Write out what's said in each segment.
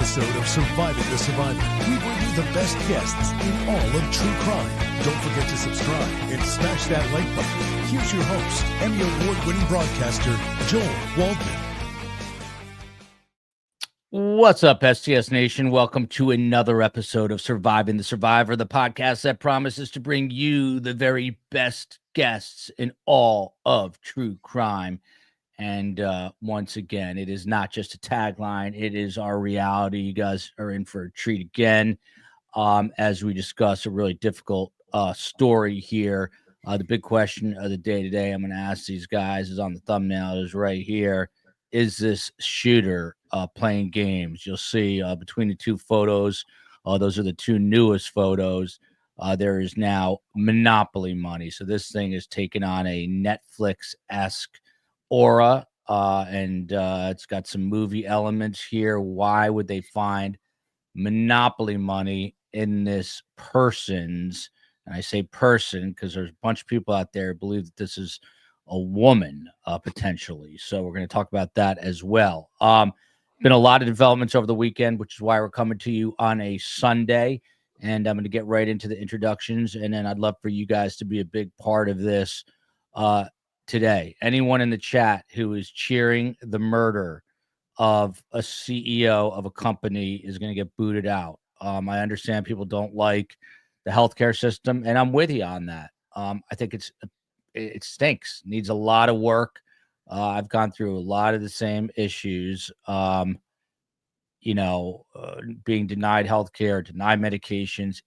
episode of Surviving the Survivor, we bring you the best guests in all of true crime. Don't forget to subscribe and smash that like button. Here's your host, Emmy Award-winning broadcaster, Joel Waldman. What's up, STS Nation? Welcome to another episode of Surviving the Survivor, the podcast that promises to bring you the very best guests in all of true crime. And once again, it is not just a tagline. It is our reality. You guys are in for a treat again as we discuss a really difficult story here. The big question of the day today I'm going to ask these guys is on the thumbnail, is right here. Is this shooter playing games? You'll see between the two photos, those are the two newest photos. There is now monopoly money. So this thing is taking on a Netflix-esque aura, and it's got some movie elements here. Why would they find monopoly money in this person's, and I say person because there's a bunch of people out there who believe that this is a woman potentially. So we're going to talk about that as well. Been a lot of developments over the weekend, which is why we're coming to you on a Sunday, and I'm going to get right into the introductions, and then I'd love for you guys to be a big part of this today. Anyone in the chat who is cheering the murder of a CEO of a company is going to get booted out. I understand people don't like the healthcare system, and I'm with you on that. I think it stinks, needs a lot of work. I've gone through a lot of the same issues, being denied healthcare, denied medications.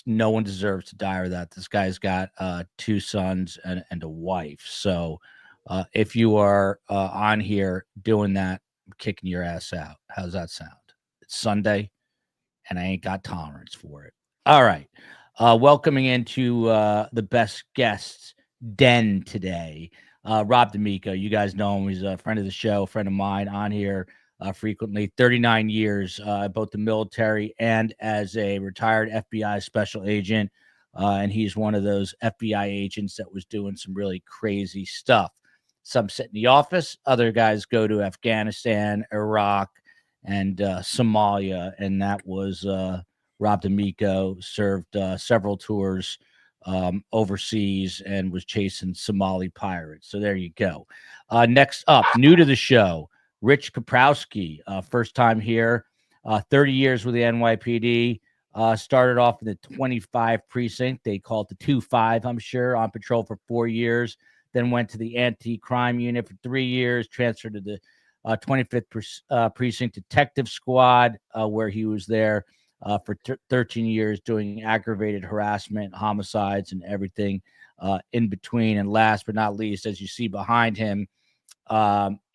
No one deserves to die or that. This guy's got 2 sons and a wife. So if you are on here doing that, I'm kicking your ass out. How's that sound? It's Sunday, and I ain't got tolerance for it. All right. Welcoming into the best guests den today, Rob D'Amico. You guys know him. He's a friend of the show, a friend of mine on here frequently. 39 years, both the military and as a retired FBI special agent. And he's one of those FBI agents that was doing some really crazy stuff. Some sit in the office. Other guys go to Afghanistan, Iraq, and Somalia. And that was Rob D'Amico. Served several tours overseas and was chasing Somali pirates. So there you go. Next up, new to the show, Rich Koprowski, first time here, 30 years with the NYPD, started off in the 25 precinct. They call it the 25, I'm sure, on patrol for 4 years, then went to the anti-crime unit for 3 years, transferred to the 25th precinct detective squad, where he was there for 13 years doing aggravated harassment, homicides, and everything in between. And last but not least, as you see behind him,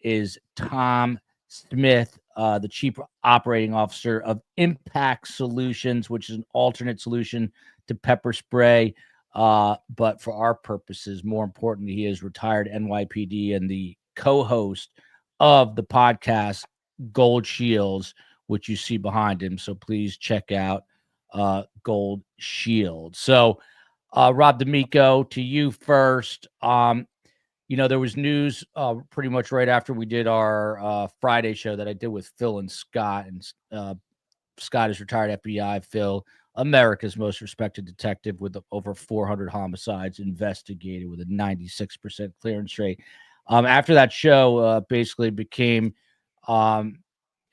is Tom Smith, the Chief Operating Officer of Impact Solutions, which is an alternate solution to pepper spray. But for our purposes, more importantly, he is retired NYPD and the co-host of the podcast Gold Shields, which you see behind him. So please check out Gold Shield. So Rob D'Amico, to you first. There was news pretty much right after we did our Friday show that I did with Phil and Scott. And Scott is retired FBI. Phil, America's most respected detective with over 400 homicides investigated with a 96% clearance rate. After that show basically became known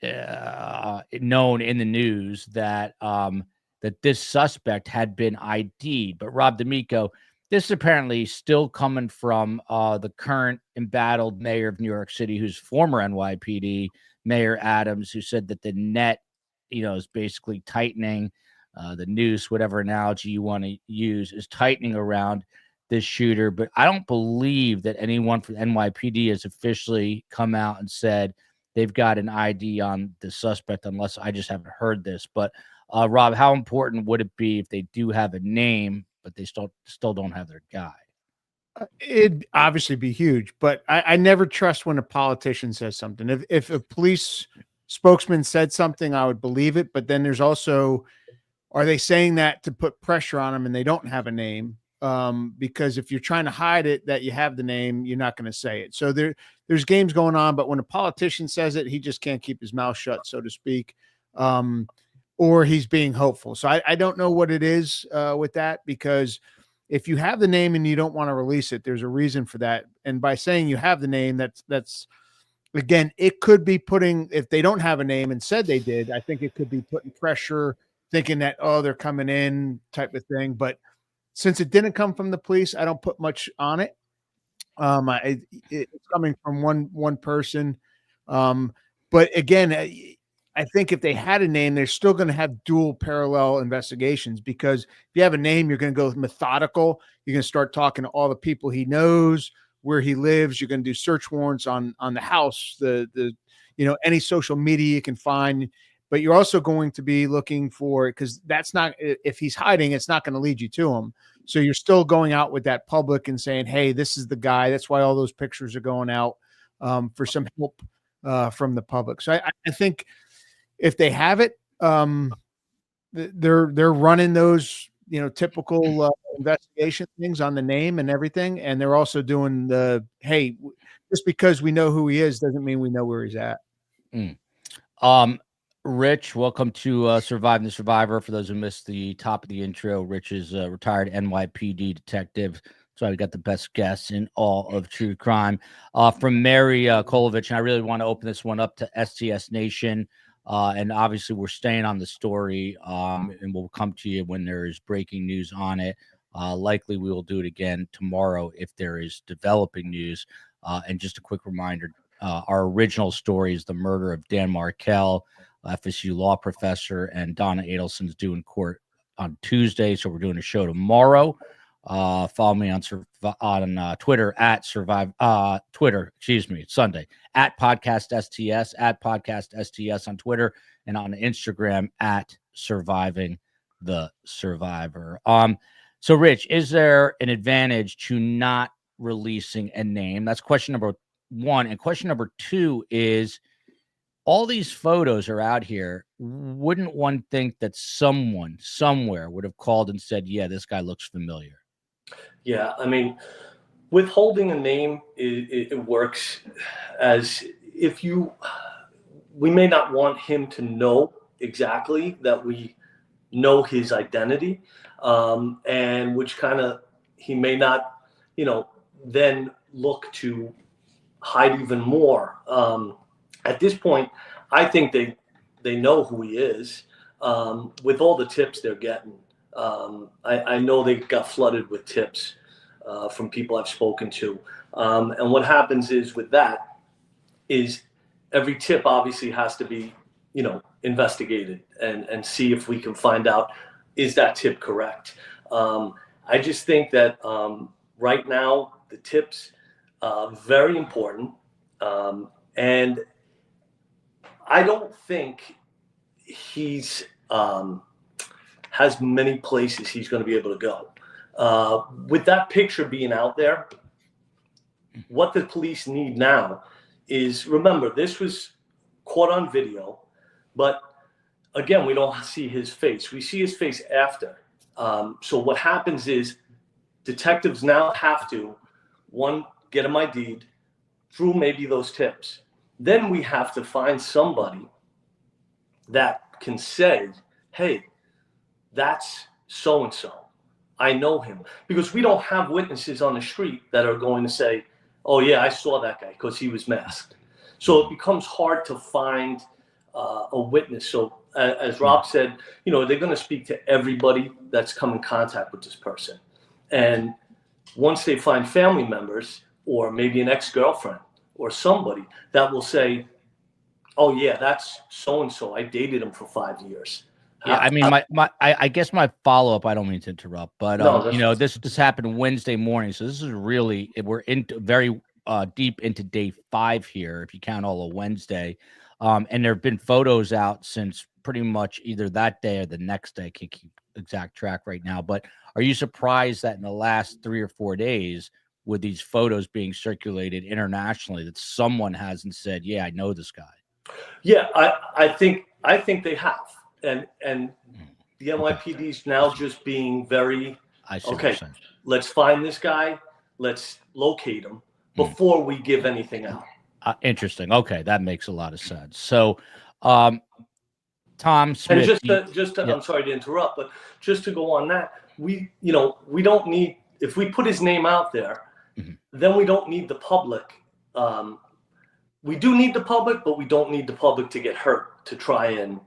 in the news that this suspect had been ID'd. But Rob D'Amico, this is apparently still coming from the current embattled mayor of New York City, who's former NYPD, Mayor Adams, who said that the net, is basically tightening. The noose, whatever analogy you want to use, is tightening around this shooter. But I don't believe that anyone from NYPD has officially come out and said they've got an ID on the suspect, unless I just haven't heard this. But Rob, how important would it be if they do have a name, but they still don't have their guy? It'd obviously be huge, but I never trust when a politician says something. If a police spokesman said something, I would believe it. But then there's also, are they saying that to put pressure on them and they don't have a name? Because if you're trying to hide it, that you have the name, you're not going to say it. So there's games going on, but when a politician says it, he just can't keep his mouth shut, so to speak. or he's being hopeful. So I don't know what it is with that, because if you have the name and you don't want to release it, there's a reason for that. And by saying you have the name, that's again, it could be putting, if they don't have a name and said they did, I think it could be putting pressure, thinking that, oh, they're coming in type of thing. But since it didn't come from the police, I don't put much on it. It's coming from one person. But again, I think if they had a name, they're still going to have dual parallel investigations, because if you have a name, you're going to go methodical. You're going to start talking to all the people he knows, where he lives. You're going to do search warrants on the house, the any social media you can find. But you're also going to be looking for, because that's not, if he's hiding, it's not going to lead you to him. So you're still going out with that public and saying, hey, this is the guy. That's why all those pictures are going out, for some help from the public. So I think if they have it, they're running those, typical investigation things on the name and everything. And they're also doing the, hey, just because we know who he is doesn't mean we know where he's at. Rich, welcome to Surviving the Survivor. For those who missed the top of the intro, Rich is a retired NYPD detective. So I got the best guests in all of true crime. From Mary Kolovich, and I really want to open this one up to STS Nation. And obviously we're staying on the story, and we'll come to you when there is breaking news on it. Likely we will do it again tomorrow if there is developing news. And just a quick reminder, our original story is the murder of Dan Markell, FSU law professor, and Donna Adelson's due in court on Tuesday. So we're doing a show tomorrow. Follow me on Twitter at Sunday at podcast STS, at podcast STS on Twitter, and on Instagram at Surviving the Survivor. So Rich, is there an advantage to not releasing a name? That's question number one. And question number two is, all these photos are out here. Wouldn't one think that someone somewhere would have called and said, yeah, this guy looks familiar? Yeah, I mean, withholding a name, it works as if we may not want him to know exactly that we know his identity, and which kind of, he may not, then look to hide even more. At this point, I think they know who he is, with all the tips they're getting. I know they got flooded with tips from people I've spoken to. And what happens is with that is every tip obviously has to be, investigated and see if we can find out, is that tip correct? I just think that right now the tips are very important. And I don't think he's has many places he's going to be able to go. With that picture being out there, what the police need now is, remember, this was caught on video, but again, we don't see his face. We see his face after. So what happens is detectives now have to, one, get him ID'd through maybe those tips. Then we have to find somebody that can say, hey, that's so-and-so. I know him. Because we don't have witnesses on the street that are going to say, oh, yeah, I saw that guy because he was masked. So it becomes hard to find a witness. So as Rob said, they're going to speak to everybody that's come in contact with this person. And once they find family members or maybe an ex-girlfriend or somebody that will say, oh, yeah, that's so-and-so. I dated him for 5 years. Yeah, I mean, I guess my follow-up, I don't mean to interrupt, but, this happened Wednesday morning. So this is really, we're into very deep into day 5 here, if you count all of Wednesday. And there have been photos out since pretty much either that day or the next day. I can't keep exact track right now. But are you surprised that in the last 3 or 4 days, with these photos being circulated internationally, that someone hasn't said, yeah, I know this guy? Yeah, I think they have. And the NYPD is now just being very, okay, let's find this guy, let's locate him before we give anything out. Interesting. Okay, that makes a lot of sense. So Tom And Smith. I'm sorry to interrupt, but just to go on that, we don't need, if we put his name out there, then we don't need the public. We do need the public, but we don't need the public to get hurt to try and,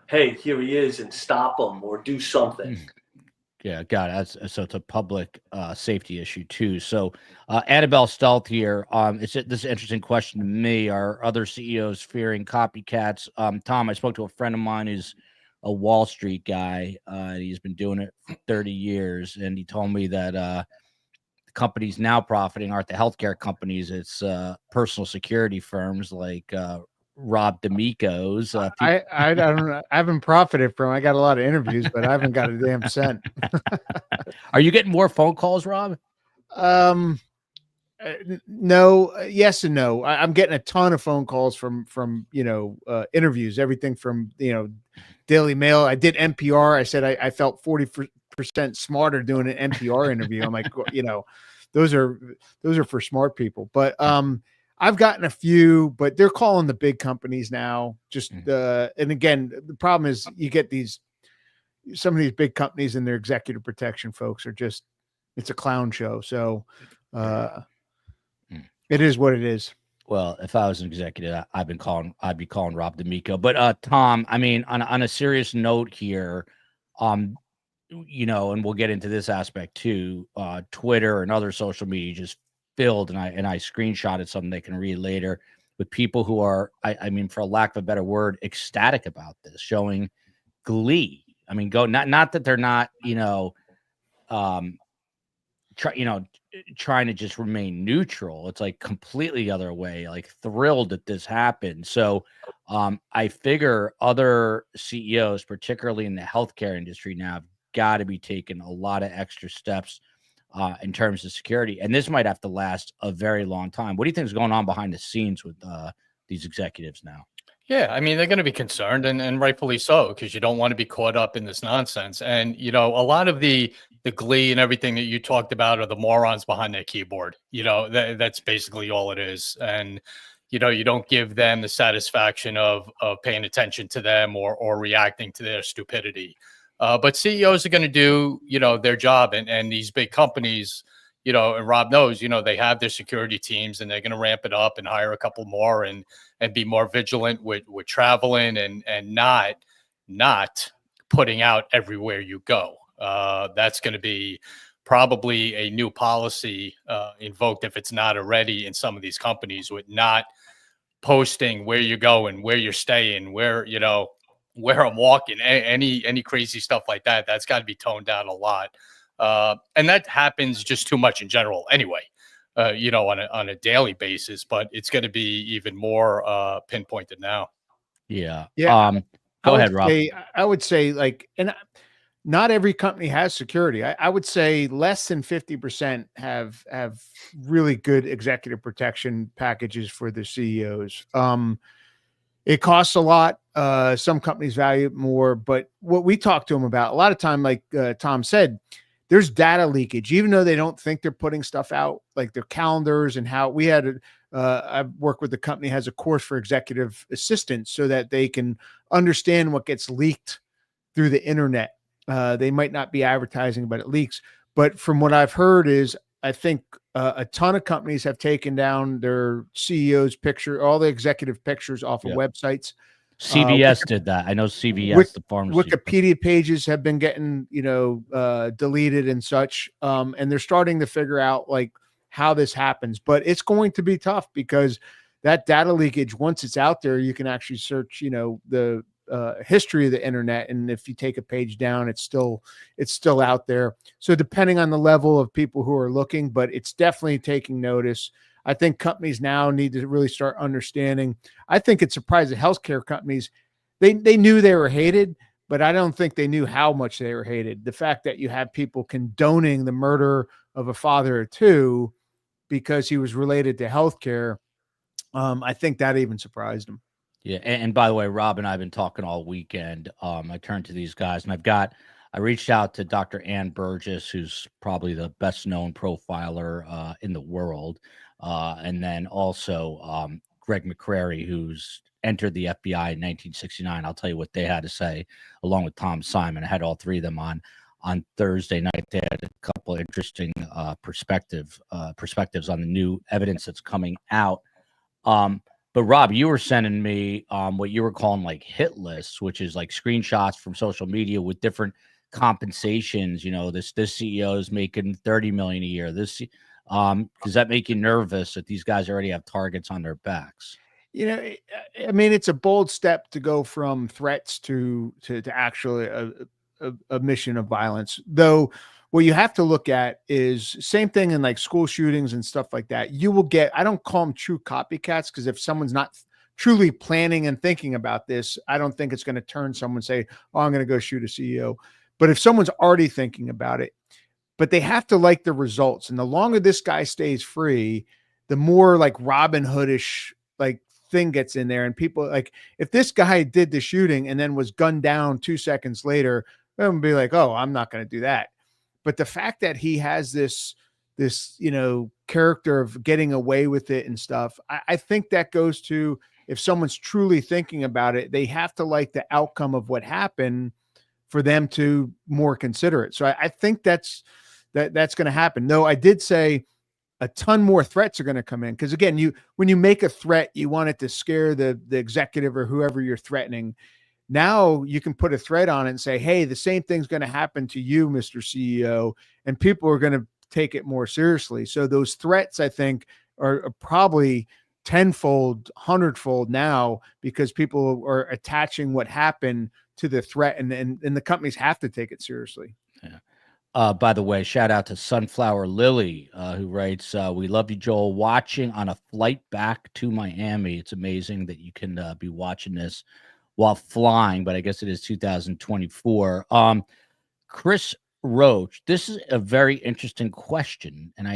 hey, here he is, and stop him or do something. Yeah, got it. So it's a public safety issue too. So Annabelle Stelt here. This is an interesting question to me. Are other CEOs fearing copycats? Tom, I spoke to a friend of mine who's a Wall Street guy. He's been doing it for 30 years, and he told me that the companies now profiting aren't the healthcare companies. It's personal security firms like Rob D'Amico's. I don't know. I haven't profited from. I got a lot of interviews, but I haven't got a damn cent. Are you getting more phone calls, Rob? No, yes and no. I'm getting a ton of phone calls from interviews, everything from Daily Mail. I did NPR. I said I felt 40% smarter doing an NPR interview. I'm like, those are for smart people. But I've gotten a few, but they're calling the big companies now. Just and again, the problem is you get some of these big companies and their executive protection folks are just, it's a clown show. So it is what it is. Well, if I was an executive, I'd be calling Rob D'Amico. But Tom, I mean, on a serious note here, and we'll get into this aspect too. Twitter and other social media just filled, and I screenshotted something they can read later, with people who are, I mean, for lack of a better word, ecstatic about this, showing glee. I mean, not that they're not, trying to just remain neutral. It's like completely the other way, like thrilled that this happened. So I figure other CEOs, particularly in the healthcare industry now, have got to be taking a lot of extra steps in terms of security. And this might have to last a very long time. What do you think is going on behind the scenes with these executives now? Yeah, I mean, they're going to be concerned, and rightfully so, because you don't want to be caught up in this nonsense. And, a lot of the glee and everything that you talked about are the morons behind their keyboard. That's basically all it is. And, you don't give them the satisfaction of paying attention to them or reacting to their stupidity. But CEOs are going to do, their job, and these big companies, and Rob knows, they have their security teams, and they're going to ramp it up and hire a couple more and be more vigilant with traveling and not putting out everywhere you go. That's going to be probably a new policy invoked, if it's not already, in some of these companies, with not posting where you're going, where you're staying, where I'm walking, any crazy stuff like that. That's got to be toned down a lot. And that happens just too much in general anyway, on a daily basis, but it's going to be even more pinpointed now. Yeah. Go ahead, Rob. I would say, and not every company has security. I would say less than 50% have really good executive protection packages for the CEOs. It costs a lot. Some companies value it more, but what we talk to them about a lot of time, like Tom said, there's data leakage, even though they don't think they're putting stuff out, like their calendars and how we had. I work with the company has a course for executive assistants so that they can understand what gets leaked through the internet. They might not be advertising, but it leaks. But from what I've heard is, I think a ton of companies have taken down their CEO's picture, all the executive pictures off of websites. CVS did that. I know CVS, the pharmacy. Wikipedia pages have been getting, deleted and such. And they're starting to figure out how this happens, but it's going to be tough because that data leakage, once it's out there, you can actually search, the history of the internet. And if you take a page down, it's still out there. So depending on the level of people who are looking, but it's definitely taking notice. I think companies now need to really start understanding. I think it surprised the healthcare companies. They knew they were hated, but I don't think they knew how much they were hated. The fact that you have people condoning the murder of a father or two because he was related to healthcare, I think that even surprised them. Yeah. And by the way, Rob and I have been talking all weekend. I turned to these guys, and I reached out to Dr. Ann Burgess, who's probably the best known profiler in the world. And then also Greg McCrary, who's entered the FBI in 1969. I'll tell you what they had to say, along with Tom Simon. I had all three of them on Thursday night. They had a couple of interesting perspectives on the new evidence that's coming out. But Rob, you were sending me what you were calling like hit lists, which is like screenshots from social media with different compensations. You know, this CEO is making $30 million a year. Does that make you nervous that these guys already have targets on their backs? You know, I mean, it's a bold step to go from threats to actually a mission of violence. Though what you have to look at is same thing in like school shootings and stuff like that. You will get, I don't call them true copycats, because if someone's not truly planning and thinking about this, I don't think it's going to turn someone and say, oh, I'm going to go shoot a CEO. But if someone's already thinking about it, but they have to like the results. And the longer this guy stays free, the more like Robin Hoodish like thing gets in there. And people like, if this guy did the shooting and then was gunned down 2 seconds later, they'll be like, oh, I'm not going to do that. But the fact that he has this, you know, character of getting away with it and stuff, I think that goes to, if someone's truly thinking about it, they have to like the outcome of what happened for them to more consider it. So I think that's going to happen. Though I did say a ton more threats are going to come in. Because again, when you make a threat, you want it to scare the executive or whoever you're threatening. Now you can put a threat on it and say, hey, the same thing's going to happen to you, Mr. CEO, and people are going to take it more seriously. So those threats, I think, are probably tenfold, hundredfold now, because people are attaching what happened to the threat, and the companies have to take it seriously. Yeah. By the way, shout out to Sunflower Lily, who writes, we love you, Joel, watching on a flight back to Miami. It's amazing that you can be watching this while flying, but I guess it is 2024. Chris Roach, this is a very interesting question, and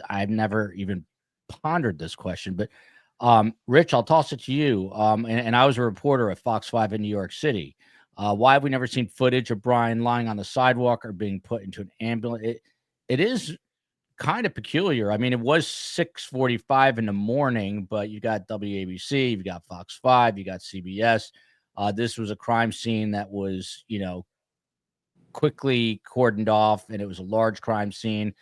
I've never even pondered this question, but Rich, I'll toss it to you. And I was a reporter at Fox 5 in New York City. Why have we never seen footage of Brian lying on the sidewalk or being put into an ambulance? It is kind of peculiar. I mean, it was 6:45 in the morning, but you got WABC, you got Fox 5, you got CBS. This was a crime scene that was, you know, quickly cordoned off, and it was a large crime scene.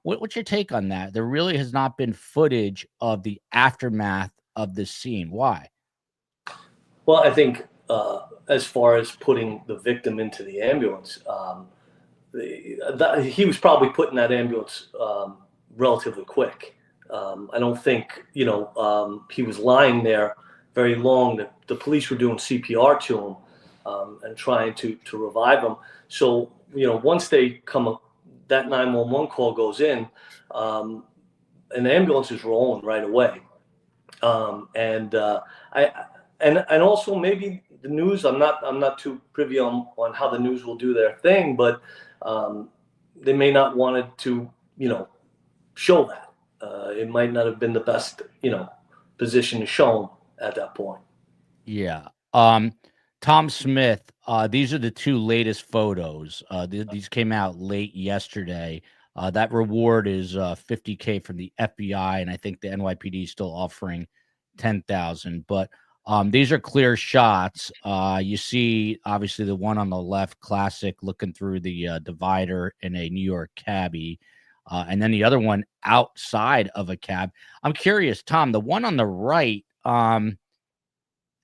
What's your take on that? There really has not been footage of the aftermath of this scene. Why? Well, I think as far as putting the victim into the ambulance, he was probably put in that ambulance relatively quick. I don't think, you know, he was lying there very long. The police were doing CPR to him and trying to revive him. So, you know, once they come up, that 911 call goes in, an ambulance is rolling right away. And also maybe the news, I'm not too privy on how the news will do their thing, but they may not wanted to, you know, show that. It might not have been the best, you know, position to show them at that point. Yeah. Tom Smith, these are the two latest photos. These came out late yesterday. That reward is $50K from the FBI, and I think the NYPD is still offering $10,000. But these are clear shots. You see, obviously, the one on the left, classic, looking through the divider in a New York cabbie, and then the other one outside of a cab. I'm curious, Tom, the one on the right,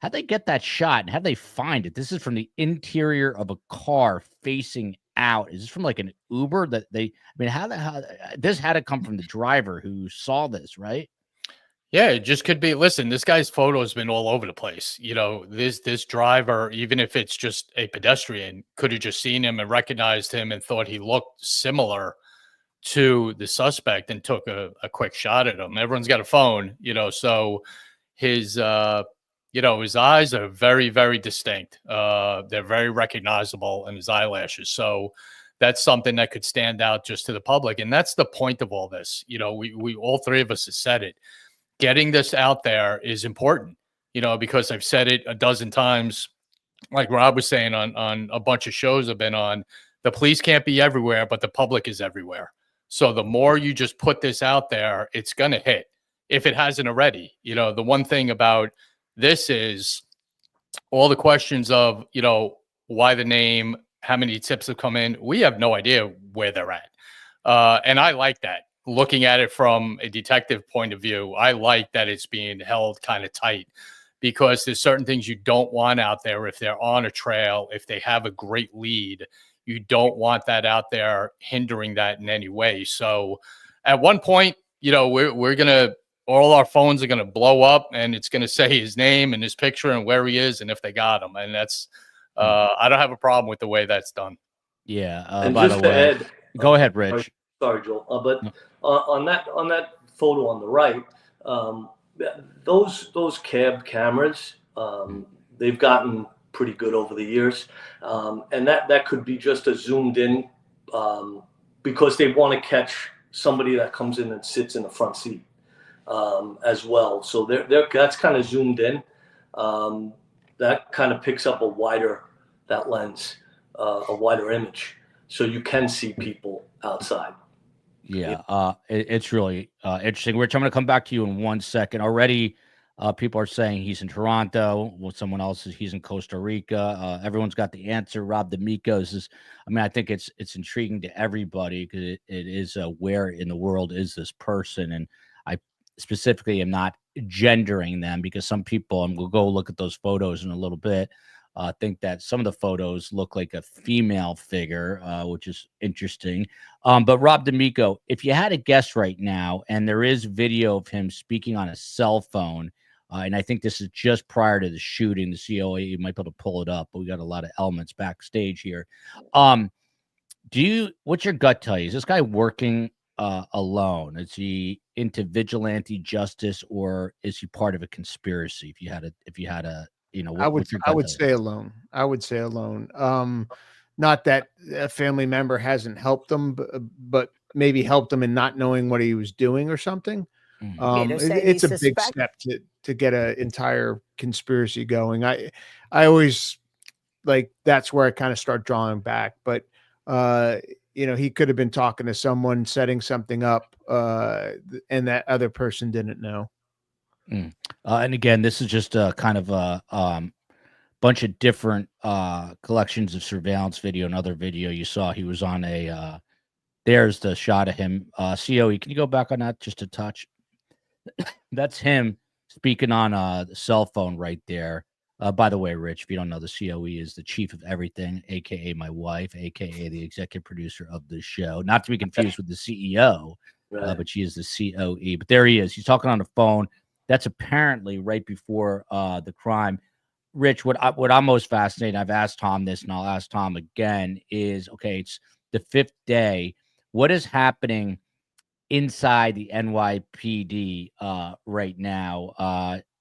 how'd they get that shot, and how'd they find it? This is from the interior of a car facing out. Is this from like an Uber that they? I mean, how this had to come from the driver who saw this, right? Yeah, it just could be. Listen, this guy's photo has been all over the place. You know, this driver, even if it's just a pedestrian, could have just seen him and recognized him and thought he looked similar to the suspect and took a quick shot at him. Everyone's got a phone, you know, so his you know, his eyes are very, very distinct. They're very recognizable, and his eyelashes. So that's something that could stand out just to the public. And that's the point of all this. You know, we all three of us have said it. Getting this out there is important, you know, because I've said it a dozen times, like Rob was saying on a bunch of shows I've been on. The police can't be everywhere, but the public is everywhere. So the more you just put this out there, it's going to hit. if it hasn't already. You know, the one thing about this is all the questions of, you know, why the name, how many tips have come in. We have no idea where they're at. And I like that. Looking at it from a detective point of view, I like that it's being held kind of tight, because there's certain things you don't want out there. If they're on a trail, if they have a great lead, you don't want that out there hindering that in any way. So at one point, you know, we're going to, all our phones are going to blow up, and it's going to say his name and his picture and where he is and if they got him. And that's, I don't have a problem with the way that's done. Yeah. And By just the to way, add, go ahead, Rich. sorry, Joel. But on that photo on the right, those cab cameras, they've gotten pretty good over the years, and that could be just a zoomed in, because they want to catch somebody that comes in and sits in the front seat as well. So that's kind of zoomed in. That kind of picks up a wider image, so you can see people outside. Yeah, it's really interesting. Rich, I'm going to come back to you in 1 second. Already, people are saying he's in Toronto. Well, someone else is he's in Costa Rica. Everyone's got the answer. Rob D'Amico's is. I mean, I think it's intriguing to everybody, because it is where in the world is this person? And I specifically am not gendering them, because some people, and we'll go look at those photos in a little bit, think that some of the photos look like a female figure, which is interesting. But Rob D'Amico, if you had a guess right now, and there is video of him speaking on a cell phone, and I think this is just prior to the shooting, the COA, you might be able to pull it up, but we got a lot of elements backstage here. What's your gut tell you? Is this guy working alone? Is he into vigilante justice, or is he part of a conspiracy? If you had a you know, I would say alone. I would say alone. Not that a family member hasn't helped them, but maybe helped him in not knowing what he was doing or something. It's a big step to get an entire conspiracy going. I always that's where I kind of start drawing back. But you know, he could have been talking to someone, setting something up, and that other person didn't know. And again, this is just a kind of a bunch of different collections of surveillance video and other video. You saw he was on a there's the shot of him. COE, can you go back on that just a touch? That's him speaking on the cell phone right there. By the way, Rich, if you don't know, the COE is the chief of everything, aka my wife, aka the executive producer of the show. Not to be confused with the CEO, right. But she is the COE. But there he is. He's talking on the phone. That's apparently right before the crime. Rich, what I'm most fascinated, I've asked Tom this, and I'll ask Tom again, is, okay, it's the 5th day. What is happening inside the NYPD right now?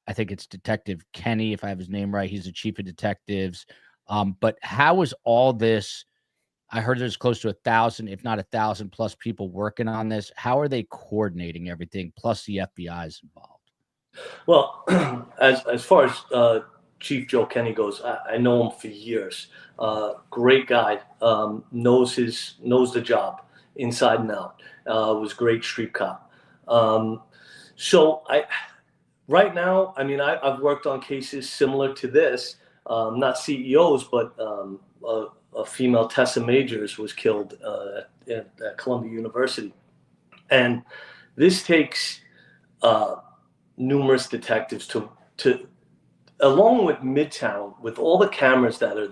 I think it's Detective Kenny, if I have his name right. He's the chief of detectives. But how is all this? I heard there's close to 1,000, if not 1,000 plus people working on this. How are they coordinating everything? Plus the FBI is involved. Well, as far as Chief Joe Kenny goes, I know him for years. Great guy, knows the job inside and out. Was a great street cop. So right now, I mean, I've worked on cases similar to this, not CEOs, but a female Tessa Majors was killed at Columbia University, and this takes numerous detectives to along with Midtown, with all the cameras that are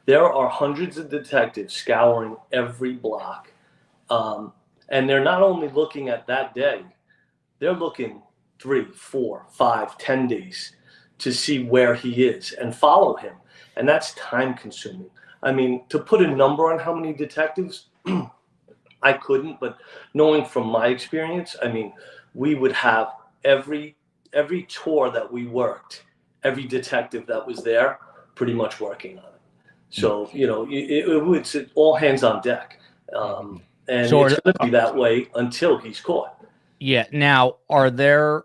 there are hundreds of detectives scouring every block, and they're not only looking at that day, they're looking 3, 4, 5, 10 days to see where he is and follow him, and that's time consuming. I mean, to put a number on how many detectives, I couldn't, but knowing from my experience, I mean, we would have every tour that we worked, every detective that was there pretty much working on it. So, you know, it's all hands on deck. And so it's going to be that way until he's caught. Yeah. Now, are there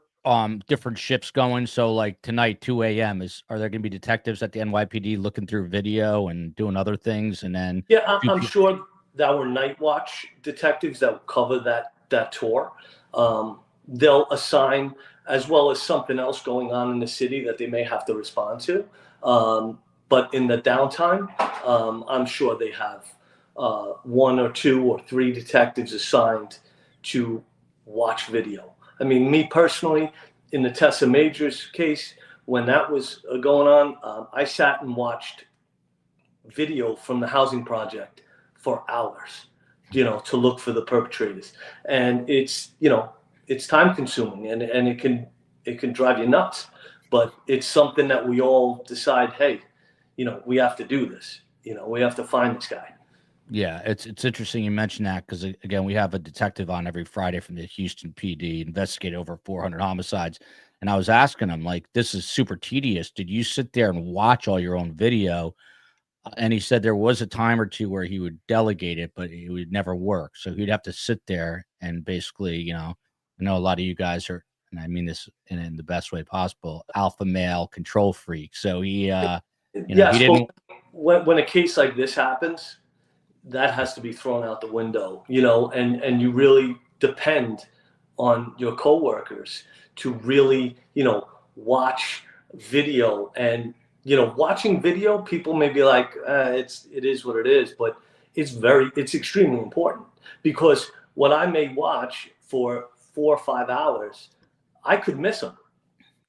different shifts going? So like tonight, 2 a.m. are there going to be detectives at the NYPD looking through video and doing other things? And then I'm sure there were night watch detectives that cover that tour. they'll assign, as well as something else going on in the city that they may have to respond to. But in the downtime, I'm sure they have 1 or 2 or 3 detectives assigned to watch video. I mean, me personally, in the Tessa Majors case, when that was going on, I sat and watched video from the housing project for hours, to look for the perpetrators. And it's, it's time consuming, and it can drive you nuts, but it's something that we all decide, hey, we have to do this. We have to find this guy. Yeah, it's interesting you mentioned that, because again, we have a detective on every Friday from the Houston PD, investigated over 400 homicides. And I was asking him, like, this is super tedious. Did you sit there and watch all your own video? And he said there was a time or two where he would delegate it, but it would never work. So he'd have to sit there and basically, I know a lot of you guys are, and I mean this in the best way possible, alpha male control freak. So he, Yes, he didn't. When a case like this happens, that has to be thrown out the window, and you really depend on your coworkers to really, watch video. And, watching video, people may be like, it is what it is, but it's extremely important, because what I may watch for 4 or 5 hours, I could miss them.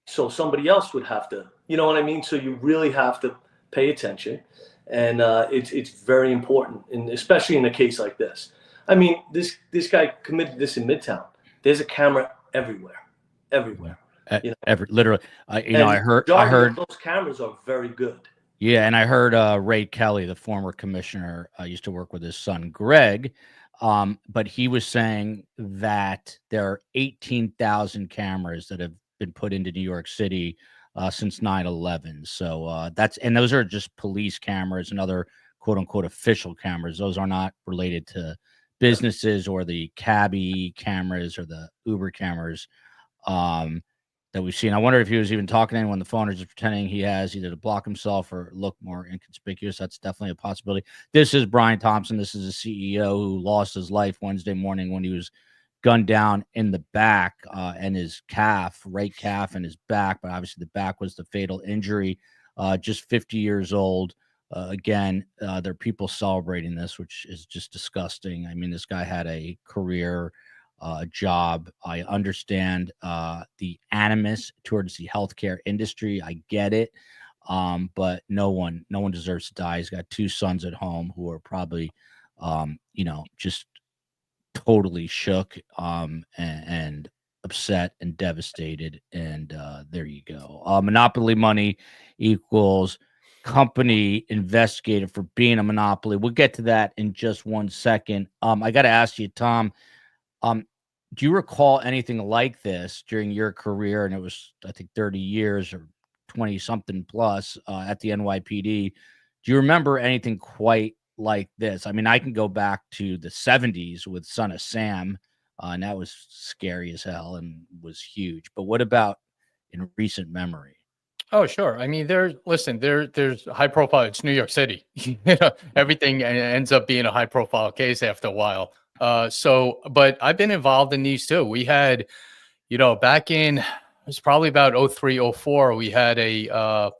So somebody else would have to, you know what I mean? So you really have to pay attention. And it's very important, and especially in a case like this. I mean, this guy committed this in Midtown. There's a camera everywhere. Literally, I heard those cameras are very good. Yeah, and I heard Ray Kelly, the former commissioner, used to work with his son Greg, but he was saying that there are 18,000 cameras that have been put into New York City since 9/11. So those are just police cameras and other quote unquote official cameras. Those are not related to businesses or the cabbie cameras or the Uber cameras that we've seen. I wonder if he was even talking to anyone on the phone, or just pretending he has, either to block himself or look more inconspicuous. That's definitely a possibility. This is Brian Thompson. This is a CEO who lost his life Wednesday morning when he was gunned down in the back, and his right calf and his back, but obviously the back was the fatal injury. Just 50 years old. Again, there are people celebrating this, which is just disgusting. I mean, this guy had a career, job. I understand the animus towards the healthcare industry. I get it. But no one deserves to die. He's got 2 sons at home who are probably, just totally shook, and upset and devastated. And there you go. Monopoly money equals company investigated for being a monopoly. We'll get to that in just 1 second. I got to ask you, Tom, do you recall anything like this during your career? And it was, I think, 30 years or 20 something plus at the NYPD. Do you remember anything quite like this? I mean, I can go back to the 70s with Son of Sam, and that was scary as hell and was huge. But what about in recent memory? Oh, sure. I mean, there's high profile. It's New York City. Everything ends up being a high profile case after a while. But I've been involved in these too. We had, back in, it was probably about 03, 04, we had a,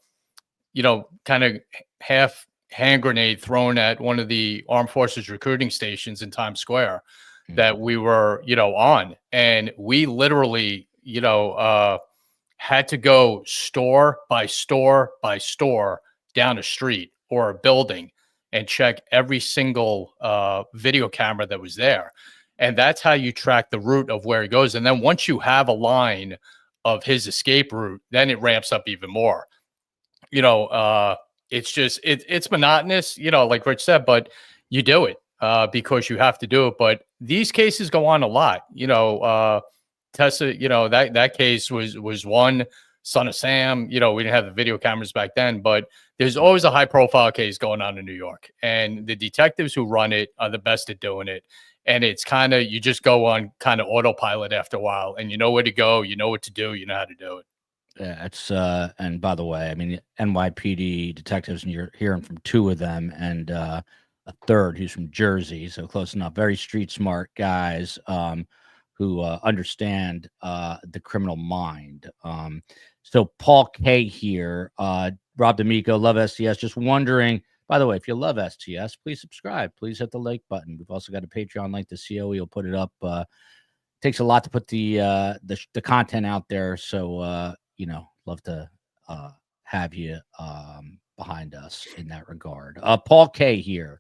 kind of half hand grenade thrown at one of the armed forces recruiting stations in Times Square that we were, on. And we literally, had to go store by store by store down a street or a building and check every single video camera that was there. And that's how you track the route of where he goes. And then once you have a line of his escape route, then it ramps up even more. It's just, it's monotonous, like Rich said, but you do it because you have to do it. But these cases go on a lot. Tessa, that case was one. Son of Sam, we didn't have the video cameras back then, but there's always a high profile case going on in New York, and the detectives who run it are the best at doing it. And it's kind of, you just go on kind of autopilot after a while, and you know where to go, you know what to do, you know how to do it. Yeah, it's and by the way, I mean, NYPD detectives, and you're hearing from 2 of them, and a third who's from Jersey, so close enough. Very street smart guys, who understand the criminal mind. So Paul K here, Rob D'Amico, love STS. Just wondering, by the way, if you love STS, please subscribe. Please hit the like button. We've also got a Patreon link. The COE will put it up. Takes a lot to put the content out there. So, love to have you behind us in that regard. Paul K here.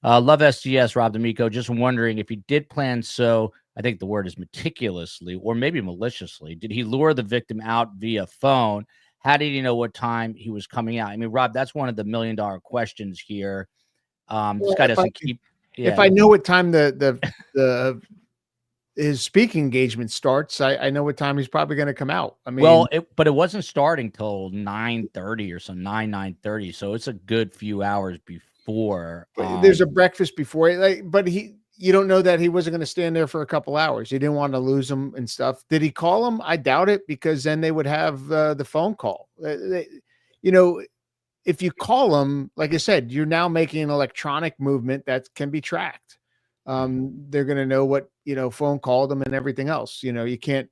Love STS, Rob D'Amico. Just wondering if he did plan so, I think the word is meticulously or maybe maliciously. Did he lure the victim out via phone? How did he know what time he was coming out? I mean, Rob, that's one of the $1 million questions here. This guy doesn't keep. Yeah. If I know what time his speaking engagement starts, I know what time he's probably going to come out. I mean, but it wasn't starting till 9:30 or so, 9:30. So it's a good few hours before. There's a breakfast before, but you don't know that he wasn't going to stand there for a couple hours. You didn't want to lose him and stuff. Did he call him? I doubt it, because then they would have the phone call. If you call him, like I said, you're now making an electronic movement that can be tracked. They're going to know what, phone called them and everything else. You can't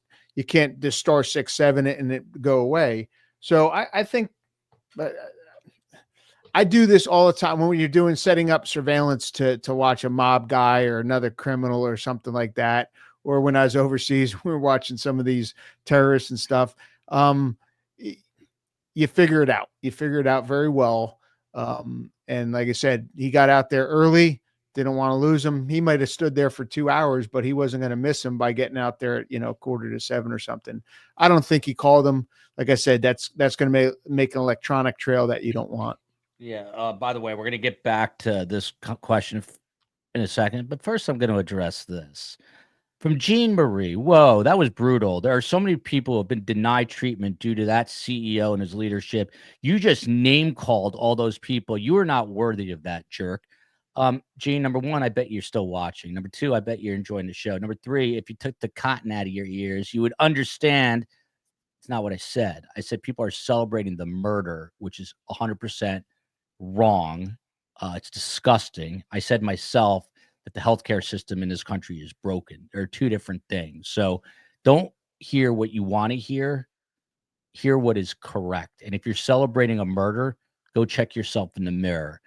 just star 6-7 it and it go away. So I think, I do this all the time when you're setting up surveillance to watch a mob guy or another criminal or something like that. Or when I was overseas, we were watching some of these terrorists and stuff. You figure it out. You figure it out very well. And like I said, he got out there early. Didn't want to lose him. He might have stood there for 2 hours, but he wasn't going to miss him by getting out there at 6:45 or something. I don't think he called him. Like I said, that's going to make an electronic trail that you don't want. Yeah. By the way, we're going to get back to this question in a second, but first I'm going to address this from Jean Marie. Whoa, that was brutal. There are so many people who have been denied treatment due to that CEO and his leadership. You just name called all those people. You are not worthy of that, jerk. Gene, number one, I bet you're still watching. Number two, I bet you're enjoying the show. Number three, if you took the cotton out of your ears, you would understand it's not what I said. I said people are celebrating the murder, which is 100% wrong. It's disgusting. I said myself that the healthcare system in this country is broken. There are two different things. So don't hear what you want to hear. Hear what is correct. And if you're celebrating a murder, go check yourself in the mirror.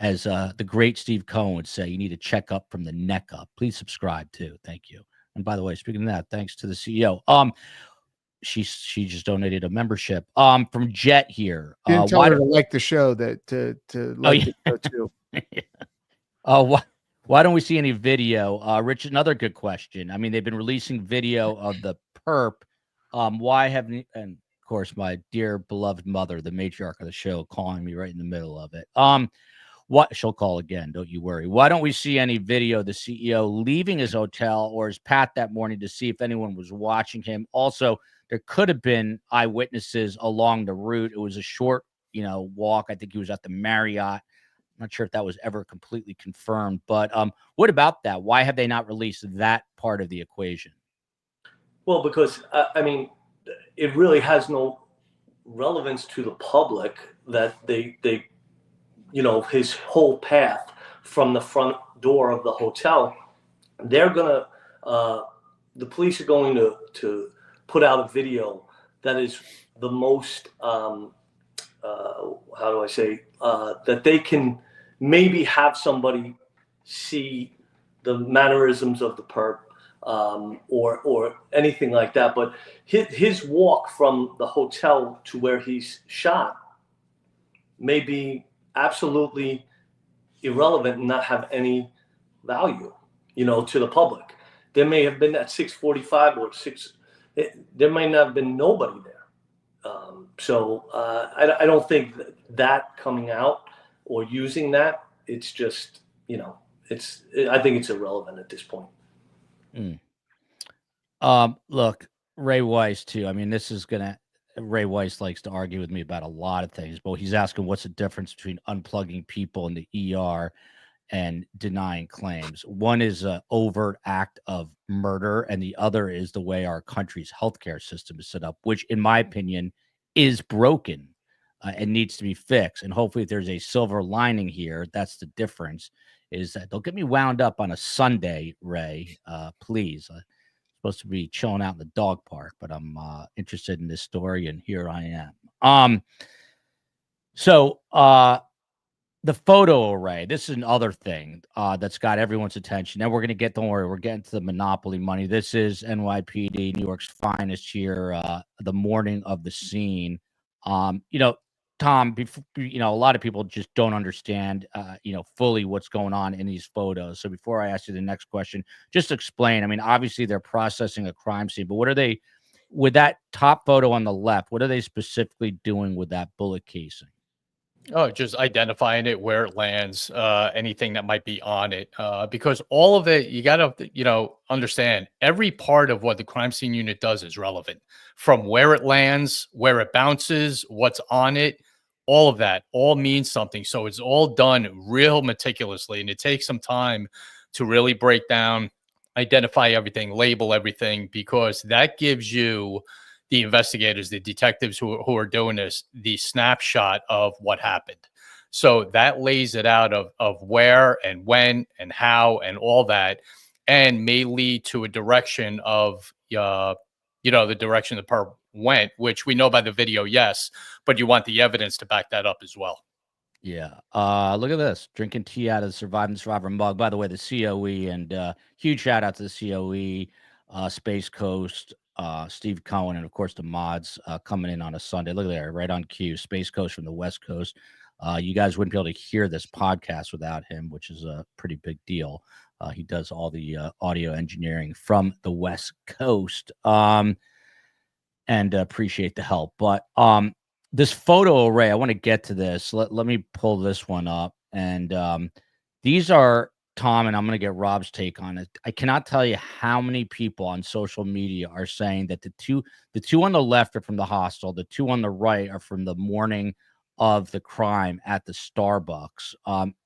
As the great Steve Cohen would say, you need to check up from the neck up. Please subscribe too. Thank you. And by the way, speaking of that, thanks to the CEO. She just donated a membership. From Jet here. Didn't tell her to like the show, that to like the show too. Why don't we see any video? Rich, another good question. I mean, they've been releasing video of the perp. Why haven't? And of course, my dear beloved mother, the matriarch of the show, calling me right in the middle of it. What she'll call again, don't you worry. Why don't we see any video of the CEO leaving his hotel or his path that morning to see if anyone was watching him? Also, there could have been eyewitnesses along the route. It was a short, walk. I think he was at the Marriott. I'm not sure if that was ever completely confirmed, but what about that? Why have they not released that part of the equation? Well, because I mean, it really has no relevance to the public that they his whole path from the front door of the hotel. They're gonna the police are going to put out a video that is the most how do I say that they can maybe have somebody see the mannerisms of the perp or anything like that. But his walk from the hotel to where he's shot may be absolutely irrelevant and not have any value, to the public. There may have been at 6:45 or 6. There might not have been nobody there. So I don't think that coming out or using that, it's just, I think it's irrelevant at this point. Look, Ray Weiss too. I mean, Ray Weiss likes to argue with me about a lot of things, but he's asking what's the difference between unplugging people in the ER and denying claims. One is an overt act of murder, and the other is the way our country's healthcare system is set up, which, in my opinion, is broken and needs to be fixed. And hopefully, if there's a silver lining here, that's the difference. Is that don't get me wound up on a Sunday, Ray, please. Supposed to be chilling out in the dog park, but I'm interested in this story, and here I am. So the photo array, this is another thing that's got everyone's attention. And we're going to get, don't worry, we're getting to the monopoly money. This is NYPD, New York's finest here, the morning of the scene. Tom, a lot of people just don't understand, fully what's going on in these photos. So before I ask you the next question, just explain. I mean, obviously they're processing a crime scene, but what are they, with that top photo on the left, what are they specifically doing with that bullet casing? Oh, just identifying it, where it lands, anything that might be on it. Because all of it, you got to, understand every part of what the crime scene unit does is relevant, from where it lands, where it bounces, what's on it. All of that all means something. So it's all done real meticulously, and it takes some time to really break down, identify everything, label everything, because that gives you, the investigators, the detectives who are doing this, the snapshot of what happened. So that lays it out of where and when and how and all that, and may lead to a direction of, the direction the perp went, which we know by the video, yes, but you want the evidence to back that up as well. Yeah. Look at this, drinking tea out of the Surviving Survivor mug. By the way, the COE, and huge shout out to the COE, Space Coast, Steve Cohen, and of course the mods coming in on a Sunday. Look at there, right on cue. Space Coast from the West Coast. You guys wouldn't be able to hear this podcast without him, which is a pretty big deal. He does all the audio engineering from the West Coast, and appreciate the help. But this photo array, I want to get to this. Let me pull this one up. And these are, Tom, and I'm going to get Rob's take on it. I cannot tell you how many people on social media are saying that the two on the left are from the hostel, the two on the right are from the morning of the crime at the Starbucks.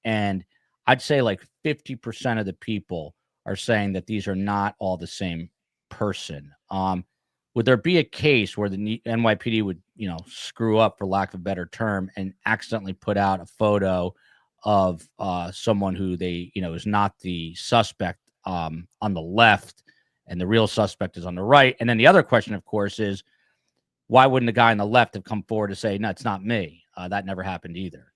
And I'd say like 50% of the people are saying that these are not all the same person. Would there be a case where the NYPD would, screw up, for lack of a better term, and accidentally put out a photo of someone who they, is not the suspect on the left, and the real suspect is on the right? And then the other question, of course, is why wouldn't the guy on the left have come forward to say, no, it's not me? That never happened either.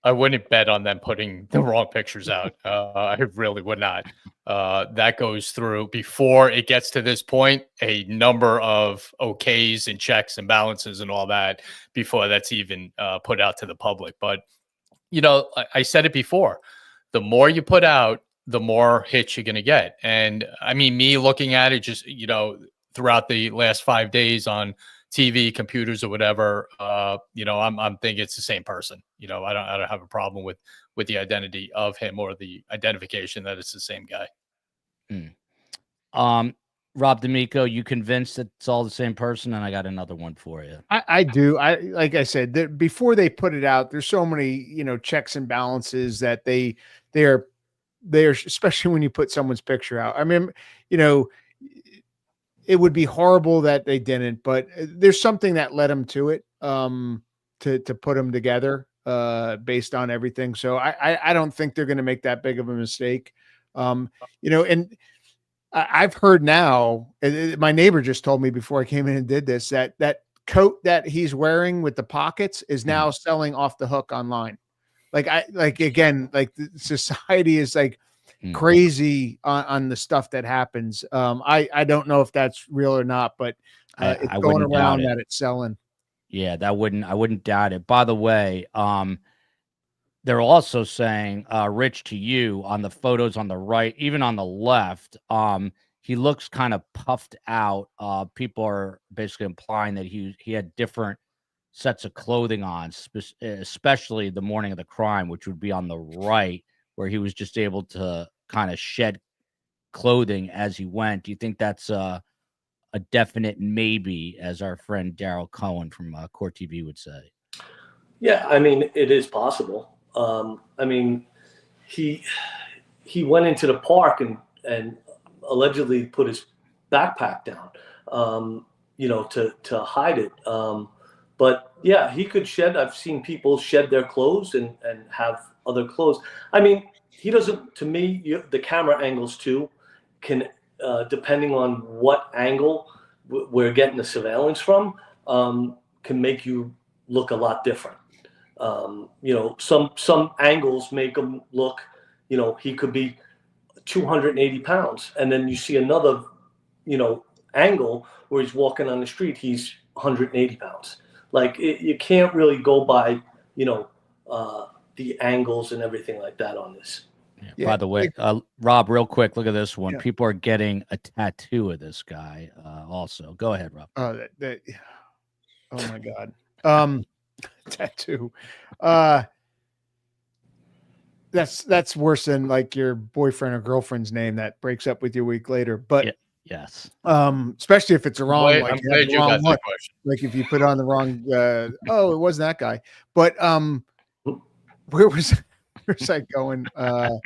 I wouldn't bet on them putting the wrong pictures out. I really would not. That goes through, before it gets to this point, a number of okays and checks and balances and all that before that's even put out to the public. But, I said it before, the more you put out, the more hits you're going to get. And I mean, me looking at it just, throughout the last 5 days on TV, computers, or whatever, I'm thinking it's the same person. I don't have a problem with the identity of him, or the identification that it's the same guy. Rob D'Amico, you convinced that it's all the same person? And I got another one for you. I do. Like I said, before they put it out, there's so many, checks and balances that they're, especially when you put someone's picture out. I mean, it would be horrible that they didn't, but there's something that led them to it, to put them together, based on everything. So I don't think they're going to make that big of a mistake. And I've heard now, my neighbor just told me before I came in and did this, that coat that he's wearing with the pockets is now selling off the hook online. Again, the society is crazy on the stuff that happens. I don't know if that's real or not, but it's going around that it's selling. Yeah, I wouldn't doubt it. By the way, they're also saying, Rich, to you, on the photos on the right, even on the left, he looks kind of puffed out. People are basically implying that he had different sets of clothing on, especially the morning of the crime, which would be on the right, where he was just able to kind of shed clothing as he went. Do you think that's a definite maybe, as our friend Daryl Cohen from Court TV would say? Yeah, I mean, it is possible. I mean, he went into the park and allegedly put his backpack down, to hide it. But yeah, he could shed. I've seen people shed their clothes and have other clothes. I mean, he doesn't. To me, the camera angles too can depending on what angle we're getting the surveillance from, can make you look a lot different. Some angles make him look, he could be 280 pounds. And then you see another, angle where he's walking on the street, he's 180 pounds. Like you can't really go by, the angles and everything like that on this. Yeah. By the way, Rob, real quick, look at this one. Yeah. People are getting a tattoo of this guy. Also, go ahead, Rob. Oh my God. Tattoo. That's worse than like your boyfriend or girlfriend's name that breaks up with you a week later. But yeah. Yes. Especially if it's a wrong, I'm glad you got that question. Like if you put on the wrong, it wasn't that guy. But where was I going? I'm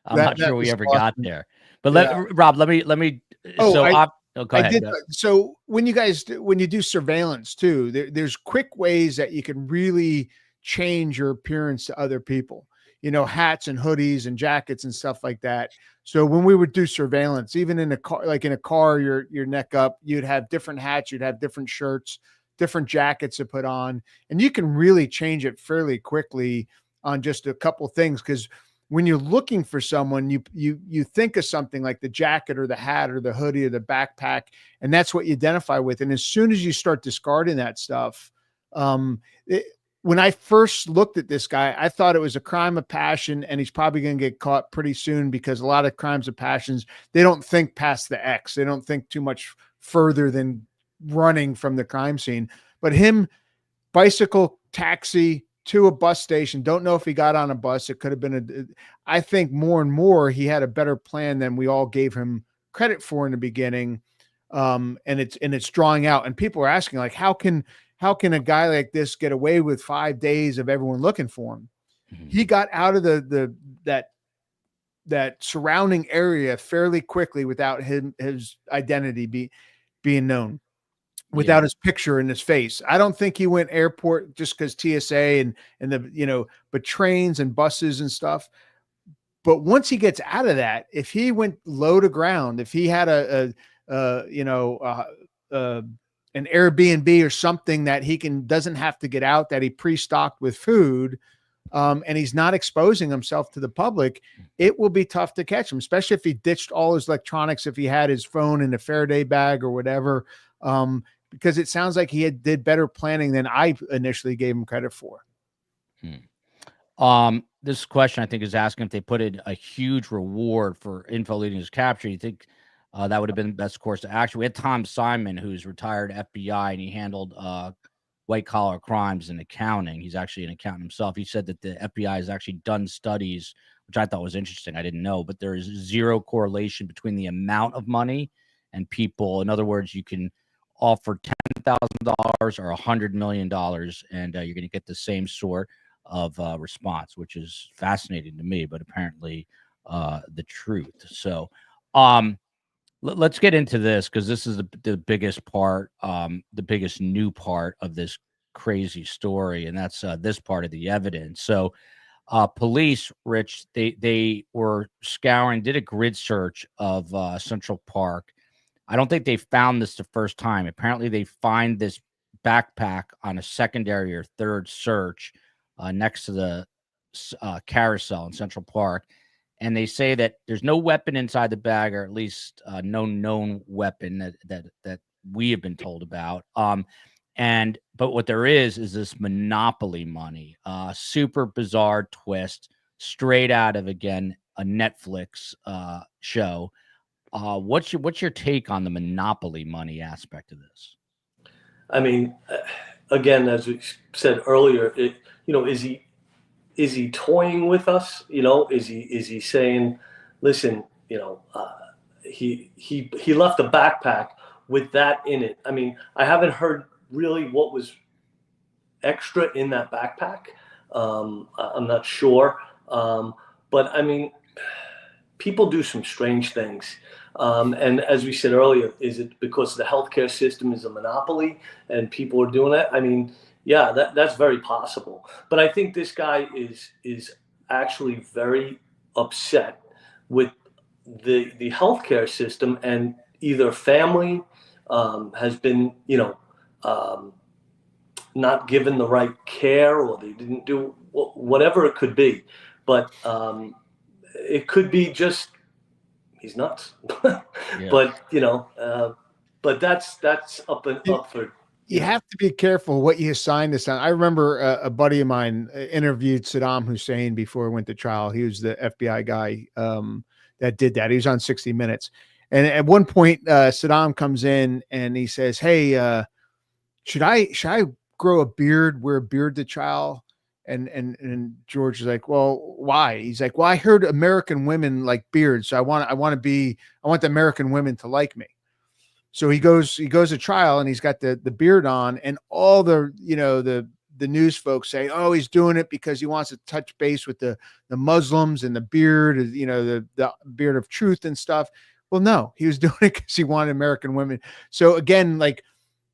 not sure we ever got there. But Rob, let me. Go ahead. So when you do surveillance too, there's quick ways that you can really change your appearance to other people. Hats and hoodies and jackets and stuff like that. So when we would do surveillance, even in a car, your neck up, you'd have different hats, you'd have different shirts, different jackets to put on, and you can really change it fairly quickly on just a couple things. Because when you're looking for someone, you think of something like the jacket or the hat or the hoodie or the backpack, and that's what you identify with. And as soon as you start discarding that stuff, when I first looked at this guy, I thought it was a crime of passion, and he's probably going to get caught pretty soon, because a lot of crimes of passions, they don't think past the X. They don't think too much further than running from the crime scene. But him, bicycle, taxi to a bus station, don't know if he got on a bus. It could have been I think more and more he had a better plan than we all gave him credit for in the beginning. And it's drawing out, and people are asking, like, how can a guy like this get away with 5 days of everyone looking for him? Mm-hmm. He got out of that surrounding area fairly quickly without his identity being known, without his picture in his face. I don't think he went airport just because TSA and but trains and buses and stuff. But once he gets out of that, if he went low to ground, if he had an Airbnb or something that he doesn't have to get out, that he pre-stocked with food, and he's not exposing himself to the public, it will be tough to catch him, especially if he ditched all his electronics, if he had his phone in a Faraday bag or whatever, because it sounds like he did better planning than I initially gave him credit for. This question, I think, is asking if they put in a huge reward for info leading his capture. You think that would have been the best course of action? We had Tom Simon, who's retired FBI, and he handled white-collar crimes and accounting. He's actually an accountant himself. He said that the FBI has actually done studies, which I thought was interesting. I didn't know, but there is zero correlation between the amount of money and people. In other words, you can offer $10,000 or $100 million, and you're going to get the same sort of response, which is fascinating to me, but apparently the truth. So let's get into this, because this is the biggest part, the biggest new part of this crazy story, and that's this part of the evidence. So police, Rich, they were scouring, did a grid search of Central Park. I don't think they found this the first time. Apparently they find this backpack on a secondary or third search next to the carousel in Central Park. And they say that there's no weapon inside the bag, or at least no known weapon that we have been told about. But what there is this monopoly money, super bizarre twist, straight out of, again, a Netflix show. What's your take on the monopoly money aspect of this? I mean, again, as we said earlier, is he toying with us? Is he saying, listen, he left a backpack with that in it. I mean, I haven't heard really what was extra in that backpack. I'm not sure. But I mean, people do some strange things. And as we said earlier, is it because the healthcare system is a monopoly and people are doing that? I mean, yeah, that's very possible. But I think this guy is actually very upset with the healthcare system and either family has been, not given the right care, or they didn't do whatever it could be. But it could be just he's nuts. Yeah. But that's up for. You have to be careful what you assign this on. I remember a buddy of mine interviewed Saddam Hussein before he went to trial. He was the FBI guy that did that. He was on 60 Minutes. And at one point, Saddam comes in and he says, "Hey, should I grow a beard, wear a beard to trial?" And George is like, "Well, why?" He's like, "Well, I heard American women like beards, so I want the American women to like me." So he goes to trial and he's got the beard on, and all the news folks say, "Oh, he's doing it because he wants to touch base with the Muslims, and the beard is, the beard of truth and stuff." Well, no, he was doing it because he wanted American women. So again, like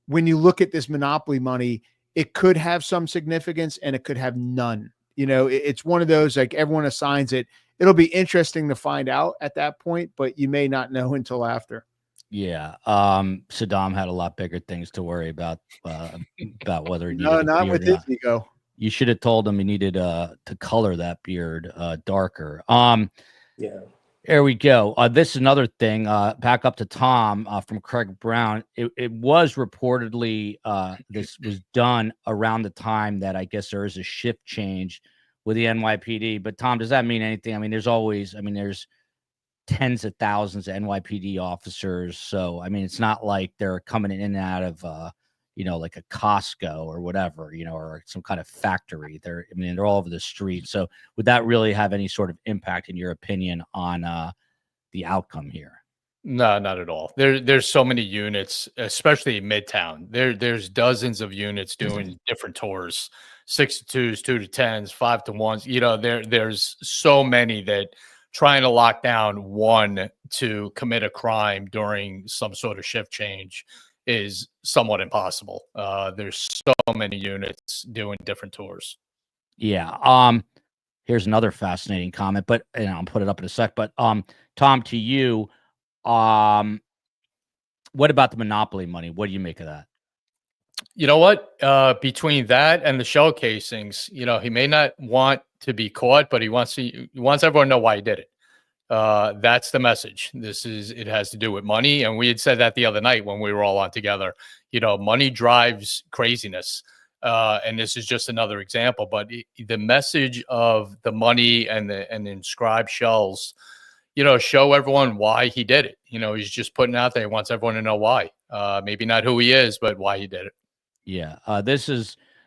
when you look at this monopoly money, it could have some significance and it could have none. It's one of those, like, everyone assigns it. It'll be interesting to find out at that point, but you may not know until after. Yeah. Saddam had a lot bigger things to worry about whether he needed No, a not beard with or his not. ego. You should have told him he needed to color that beard darker. Yeah. There we go. This is another thing. Back up to Tom from Craig Brown. It was reportedly this was done around the time that I guess there is a shift change with the NYPD. But Tom, does that mean anything? I mean, there's tens of thousands of NYPD officers. So, I mean, it's not like they're coming in and out of, like a Costco or whatever, or some kind of factory. They're all over the street. So would that really have any sort of impact, in your opinion, on the outcome here? No, not at all. There's so many units, especially in Midtown. There's dozens of units doing different tours, 6 to 2s, 2 to 10s, 5 to 1s. There's so many that trying to lock down one to commit a crime during some sort of shift change is somewhat impossible. There's so many units doing different tours. Yeah. Here's another fascinating comment, but I'll put it up in a sec. But Tom, to you, what about the monopoly money? What do you make of that? You know what? Between that and the shell casings, he may not want to be caught, but he wants everyone to know why he did it. That's the message. It has to do with money. And we had said that the other night when we were all on together. Money drives craziness. And this is just another example, but the message of the money and the inscribed shells, show everyone why he did it. He's just putting out there. He wants everyone to know why. Maybe not who he is, but why he did it. Yeah.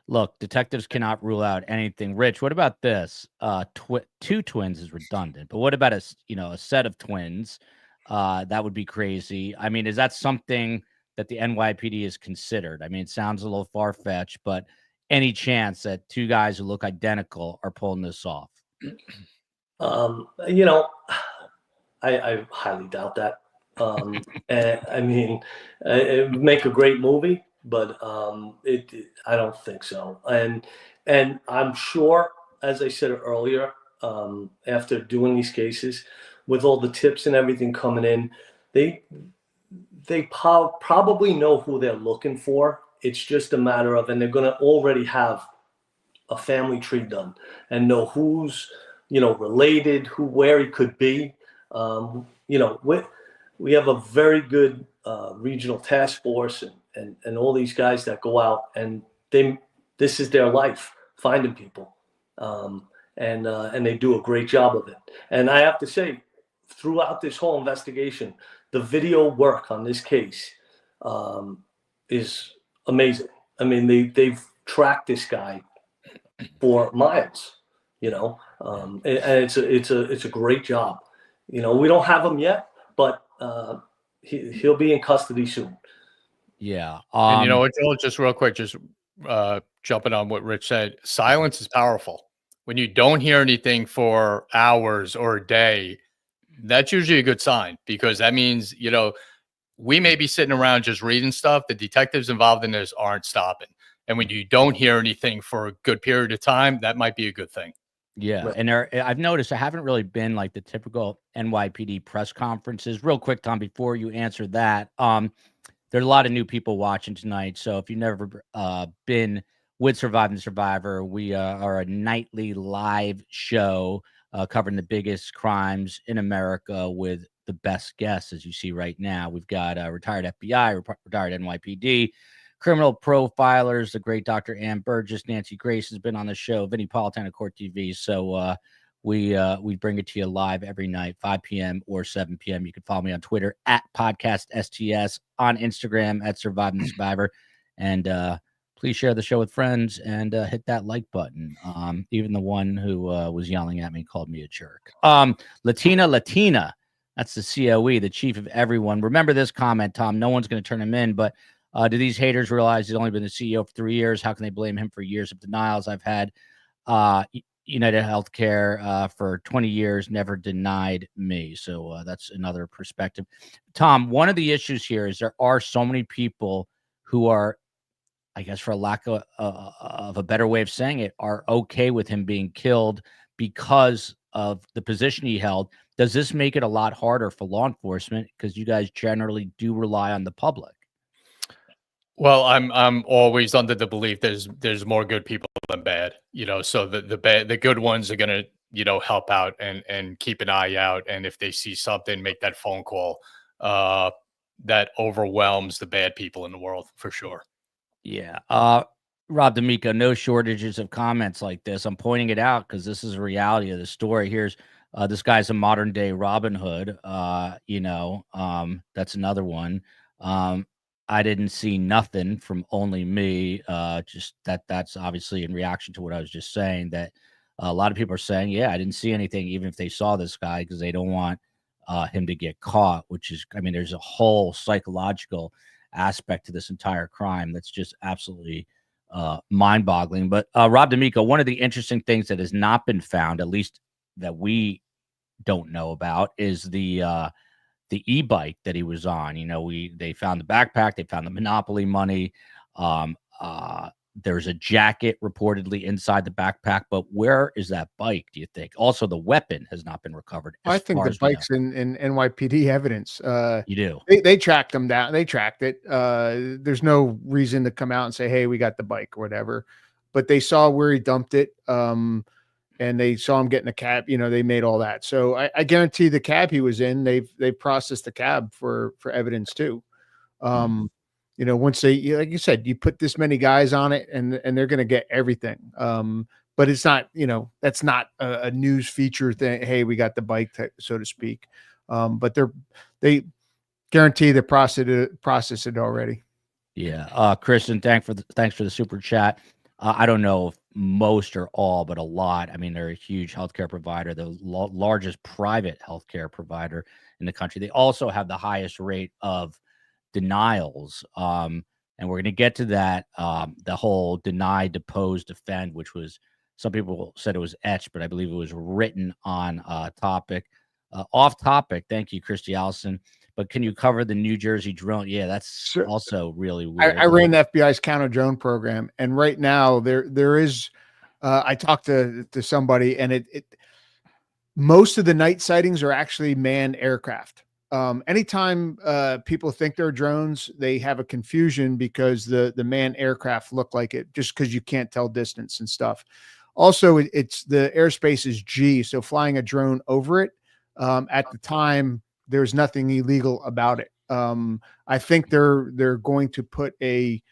Look, detectives cannot rule out anything. Rich, what about this? Two twins is redundant, but what about a set of twins? That would be crazy. I mean, is that something that the NYPD is considered? I mean, it sounds a little far-fetched, but any chance that two guys who look identical are pulling this off? I highly doubt that. I mean, it would make a great movie, but I don't think so. And I'm sure, as I said earlier, after doing these cases, with all the tips and everything coming in, they probably know who they're looking for. It's just a matter of, and they're going to already have a family tree done and know who's, related, where he could be. We have a very good regional task force and all these guys that go out, and this is their life, finding people. And they do a great job of it. And I have to say, throughout this whole investigation, the video work on this case is amazing. I mean, they've tracked this guy for miles, and it's a great job. We don't have him yet, but he'll be in custody soon. Yeah. And you know what, Joel, just real quick, just jumping on what Rich said, silence is powerful. When you don't hear anything for hours or a day, that's usually a good sign, because that means, we may be sitting around just reading stuff. The detectives involved in this aren't stopping. And when you don't hear anything for a good period of time, that might be a good thing. Yeah, Right. and I've noticed I haven't really been like the typical NYPD press conferences. Real quick, Tom, before you answer that, there's a lot of new people watching tonight. So if you've never been with Surviving the Survivor, we are a nightly live show covering the biggest crimes in America with the best guests, as you see right now. We've got retired FBI, retired NYPD, criminal profilers, the great Dr. Ann Burgess, Nancy Grace has been on the show, Vinnie Politan of Court TV. So we bring it to you live every night, 5 p.m. or 7 p.m. You can follow me on Twitter at Podcast STS, on Instagram at Surviving the Survivor, and please share the show with friends and hit that like button. Even the one who was yelling at me called me a jerk. Latina. That's the COE, the chief of everyone. Remember this comment, Tom. No one's going to turn him in, but do these haters realize he's only been the CEO for 3 years? How can they blame him for years of denials? I've had United Healthcare for 20 years, never denied me. So that's another perspective. Tom, one of the issues here is there are so many people who are, I guess, for a lack of a better way of saying it, are okay with him being killed because of the position he held. Does this make it a lot harder for law enforcement because you guys generally do rely on the public? Well, I'm always under the belief there's more good people than bad, so the good ones are gonna, help out and keep an eye out. And if they see something, make that phone call. That overwhelms the bad people in the world for sure. Yeah. Rob D'Amico, no shortages of comments like this. I'm pointing it out because this is a reality of the story. Here's this guy's a modern day Robin Hood. That's another one. I didn't see nothing from only me. Just that's obviously in reaction to what I was just saying, that a lot of people are saying, yeah, I didn't see anything, even if they saw this guy, because they don't want him to get caught, which is, I mean, there's a whole psychological aspect to this entire crime that's just absolutely mind-boggling. But Rob D'Amico, one of the interesting things that has not been found, at least that we don't know about, is the e-bike that he was on. They found the backpack, they found the Monopoly money. There's a jacket reportedly inside the backpack, but where is that bike, do you think? Also, the weapon has not been recovered. I think the bike's in NYPD evidence. You do. They tracked them down. They tracked it. There's no reason to come out and say, hey, we got the bike or whatever. But they saw where he dumped it. And they saw him getting a cab. They made all that. So I guarantee the cab he was in, they've processed the cab for evidence too. Once they, like you said, you put this many guys on it and they're going to get everything. But it's not, that's not a news feature thing. Hey, we got the bike, so to speak. But they guarantee they process it already. Yeah. Kristen, thanks for the super chat. I don't know if most or all, but a lot. I mean, they're a huge healthcare provider, the largest private healthcare provider in the country. They also have the highest rate of denials. And we're going to get to that, the whole deny, depose, defend, which was, some people said it was etched, but I believe it was written on topic. Off topic. Thank you, Christy Allison. But can you cover the New Jersey drone? Yeah, that's also really weird. I ran the FBI's counter drone program, and right now there is. I talked to somebody, and most of the night sightings are actually manned aircraft. Anytime people think they're drones, they have a confusion because the manned aircraft look like it, just because you can't tell distance and stuff. Also, it's the airspace is G, so flying a drone over it at the time, there's nothing illegal about it. I think they're going to put a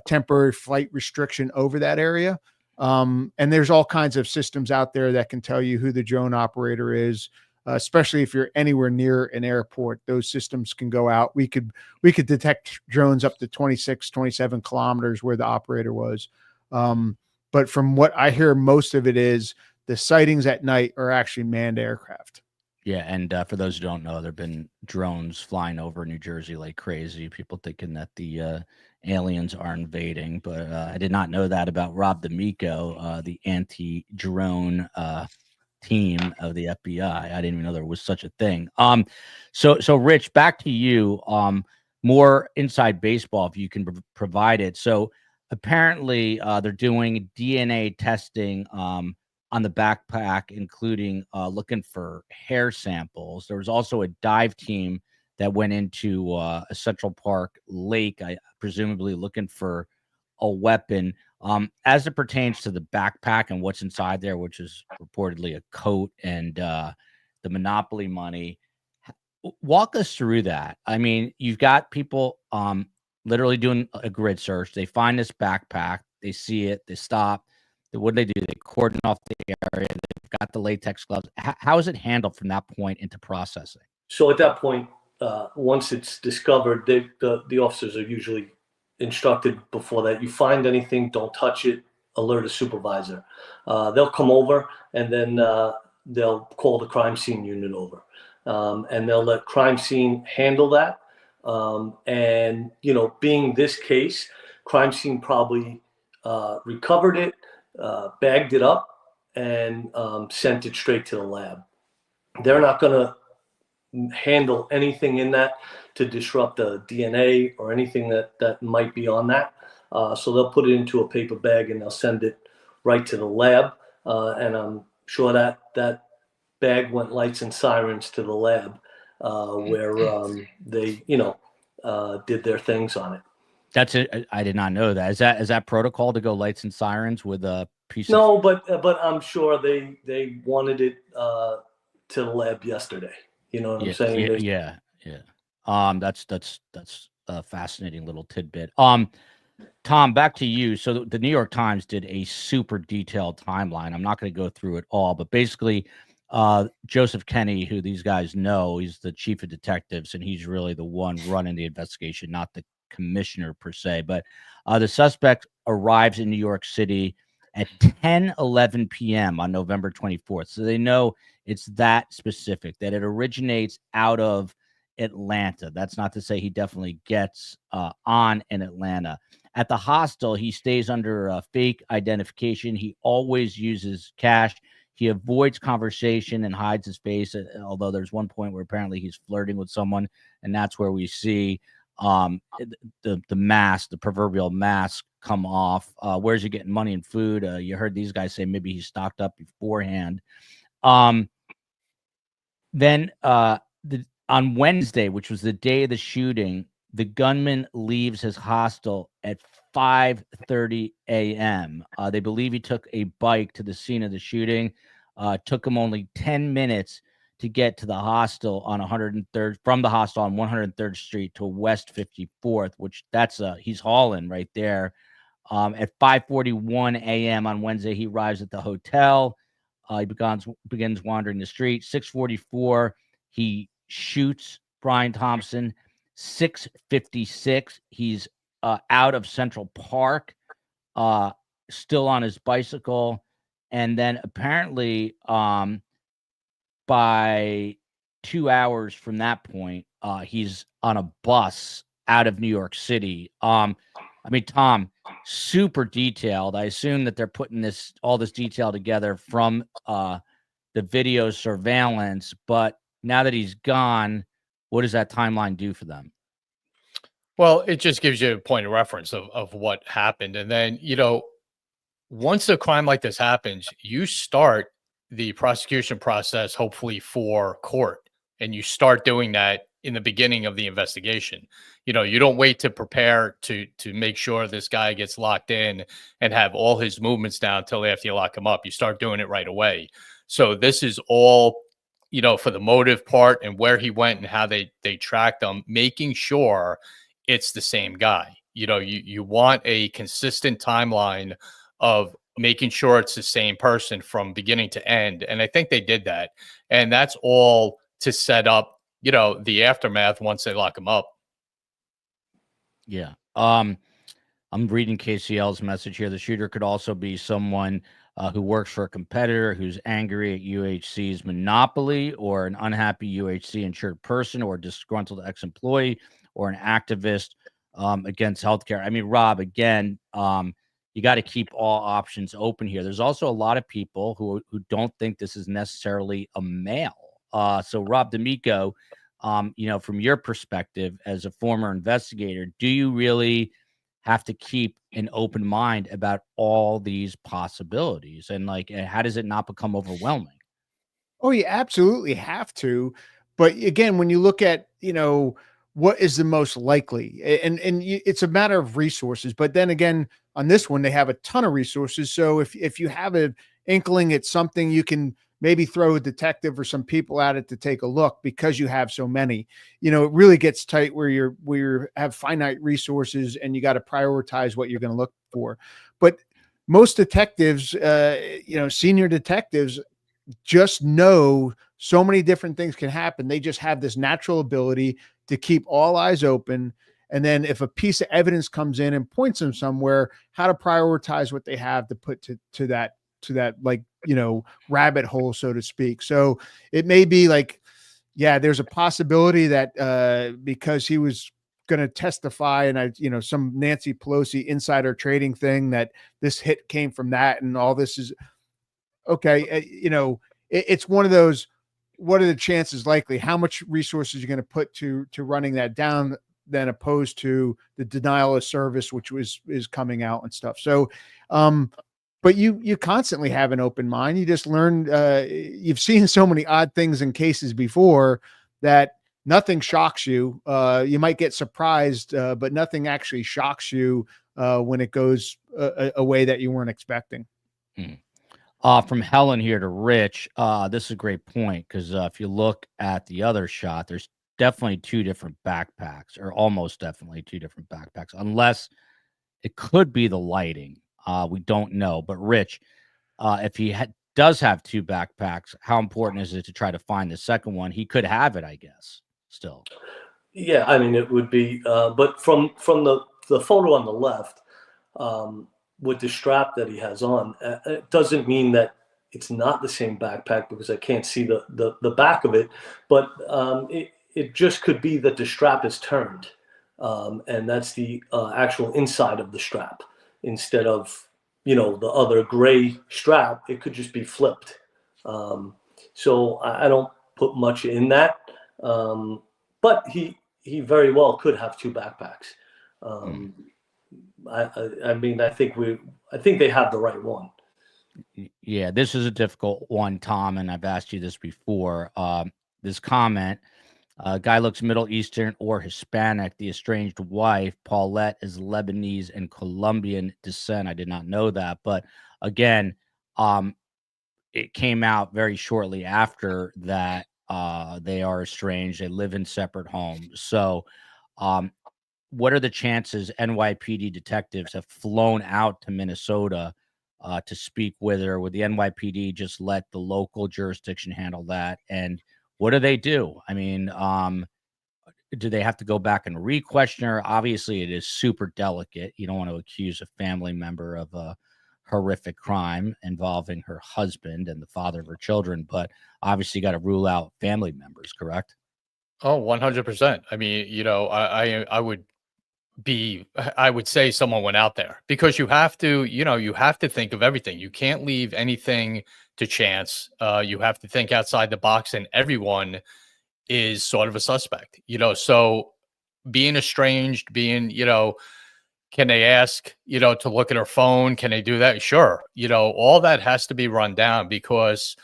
temporary flight restriction over that area. And there's all kinds of systems out there that can tell you who the drone operator is, especially if you're anywhere near an airport. Those systems can go out. We could detect drones up to 26, 27 kilometers where the operator was. But from what I hear, most of it is the sightings at night are actually manned aircraft. Yeah, and for those who don't know, there have been drones flying over New Jersey like crazy. People thinking that the aliens are invading, but I did not know that about Rob D'Amico, the anti-drone team of the FBI. I didn't even know there was such a thing. So Rich, back to you. More inside baseball, if you can provide it. So apparently, they're doing DNA testing on the backpack, including looking for hair samples. There was also a dive team that went into a Central Park lake, presumably looking for a weapon. As it pertains to the backpack and what's inside there, which is reportedly a coat and the Monopoly money, walk us through that. I mean, you've got people literally doing a grid search. They find this backpack, they see it, they stop. What do? They cordon off the area. They've got the latex gloves. How is it handled from that point into processing? So at that point, once it's discovered, the officers are usually instructed before that. You find anything, don't touch it, alert a supervisor. They'll come over, and then they'll call the crime scene unit over. And they'll let crime scene handle that. And, being this case, crime scene probably recovered it, bagged it up, and sent it straight to the lab. They're not going to handle anything in that to disrupt the DNA or anything that might be on that. So they'll put it into a paper bag and they'll send it right to the lab. And I'm sure that bag went lights and sirens to the lab where they, did their things on it. That's it. I did not know that. Is that protocol to go lights and sirens with a piece? No, but I'm sure they wanted it to the lab yesterday. You know what I'm saying? Yeah. That's a fascinating little tidbit. Tom, back to you. So the New York Times did a super detailed timeline. I'm not going to go through it all, but basically, Joseph Kenney, who these guys know, he's the chief of detectives, and he's really the one running the investigation, not the commissioner per se. But the suspect arrives in New York City at 10:11 p.m. on November 24th. So they know it's that specific, that it originates out of Atlanta. That's not to say he definitely gets on in Atlanta. At the hostel, he stays under a fake identification. He always uses cash. He avoids conversation and hides his face, although there's one point where apparently he's flirting with someone, and that's where we see the mask, the proverbial mask, come off. Where's he getting money and food? You heard these guys say maybe he stocked up beforehand. Then on Wednesday, which was the day of the shooting, the gunman leaves his hostel at 5:30 a.m. They believe he took a bike to the scene of the shooting. Took him only 10 minutes to get to the hostel on 103rd, from the hostel on 103rd Street to West 54th, which he's hauling right there. At 5:41 a.m. on Wednesday, he arrives at the hotel. He begins wandering the street. 6:44, he shoots Brian Thompson. 6:56, he's out of Central Park, still on his bicycle. And then apparently by 2 hours from that point, he's on a bus out of New York City. I mean, Tom, super detailed. I assume that they're putting all this detail together from the video surveillance, but now that he's gone, what does that timeline do for them? Well, it just gives you a point of reference of what happened. And then, once a crime like this happens, you start the prosecution process, hopefully for court. And you start doing that in the beginning of the investigation. You don't wait to prepare to make sure this guy gets locked in and have all his movements down until after you lock him up. You start doing it right away. So this is all, for the motive part and where he went and how they tracked him, making sure it's the same guy. You want a consistent timeline of making sure it's the same person from beginning to end. And I think they did that. And that's all to set up, the aftermath once they lock him up. Yeah. I'm reading KCL's message here. The shooter could also be someone who works for a competitor who's angry at UHC's monopoly, or an unhappy UHC insured person, or a disgruntled ex-employee, or an activist against healthcare. I mean, Rob, again, you got to keep all options open here. There's also a lot of people who don't think this is necessarily a male. So Rob D'Amico, from your perspective as a former investigator, do you really have to keep an open mind about all these possibilities. And like, how does it not become overwhelming? Oh, you absolutely have to. But again, when you look at, what is the most likely, it's a matter of resources. But then again, on this one, they have a ton of resources. So if you have an inkling at something, you can maybe throw a detective or some people at it to take a look because you have so many. It really gets tight where you have finite resources and you got to prioritize what you're going to look for. But most detectives, senior detectives, just know so many different things can happen. They just have this natural ability to keep all eyes open. And then if a piece of evidence comes in and points them somewhere, how to prioritize what they have to put to that rabbit hole, so to speak. So it may be like, yeah, there's a possibility that because he was going to testify and some Nancy Pelosi insider trading thing, that this hit came from that. And all this is okay. It's one of those, what are the chances likely? How much resources you're going to put to running that down than opposed to the denial of service, which is coming out and stuff. So, but you constantly have an open mind. You just learn, you've seen so many odd things in cases before that nothing shocks you. You might get surprised, but nothing actually shocks you when it goes a way that you weren't expecting. From Helen here to Rich, this is a great point because if you look at the other shot, there's definitely two different backpacks, or almost definitely two different backpacks, unless it could be the lighting. We don't know. But Rich, if he does have two backpacks, how important is it to try to find the second one? He could have it, I guess, still. Yeah, I mean, it would be, but from the photo on the left, with the strap that he has on, it doesn't mean that it's not the same backpack because I can't see the back of it, but it just could be that the strap is turned, and that's the actual inside of the strap instead of, the other gray strap. It could just be flipped. So I don't put much in that, but he very well could have two backpacks. I mean, I think they have the right one. Yeah, this is a difficult one, Tom, and I've asked you this before. This comment, guy looks Middle Eastern or Hispanic. The estranged wife, Paulette, is Lebanese and Colombian descent. I did not know that, but again, it came out very shortly after that they are estranged. They live in separate homes. So, what are the chances NYPD detectives have flown out to Minnesota to speak with her? Would the NYPD just let the local jurisdiction handle that? And what do they do? I mean, do they have to go back and re-question her? Obviously, it is super delicate. You don't want to accuse a family member of a horrific crime involving her husband and the father of her children, but obviously you got to rule out family members, correct? Oh, 100%. I mean, I would say someone went out there because you have to think of everything. You can't leave anything to chance. You have to think outside the box, and everyone is sort of a suspect, so being estranged, can they ask, to look at her phone? Can they do that? Sure. All that has to be run down because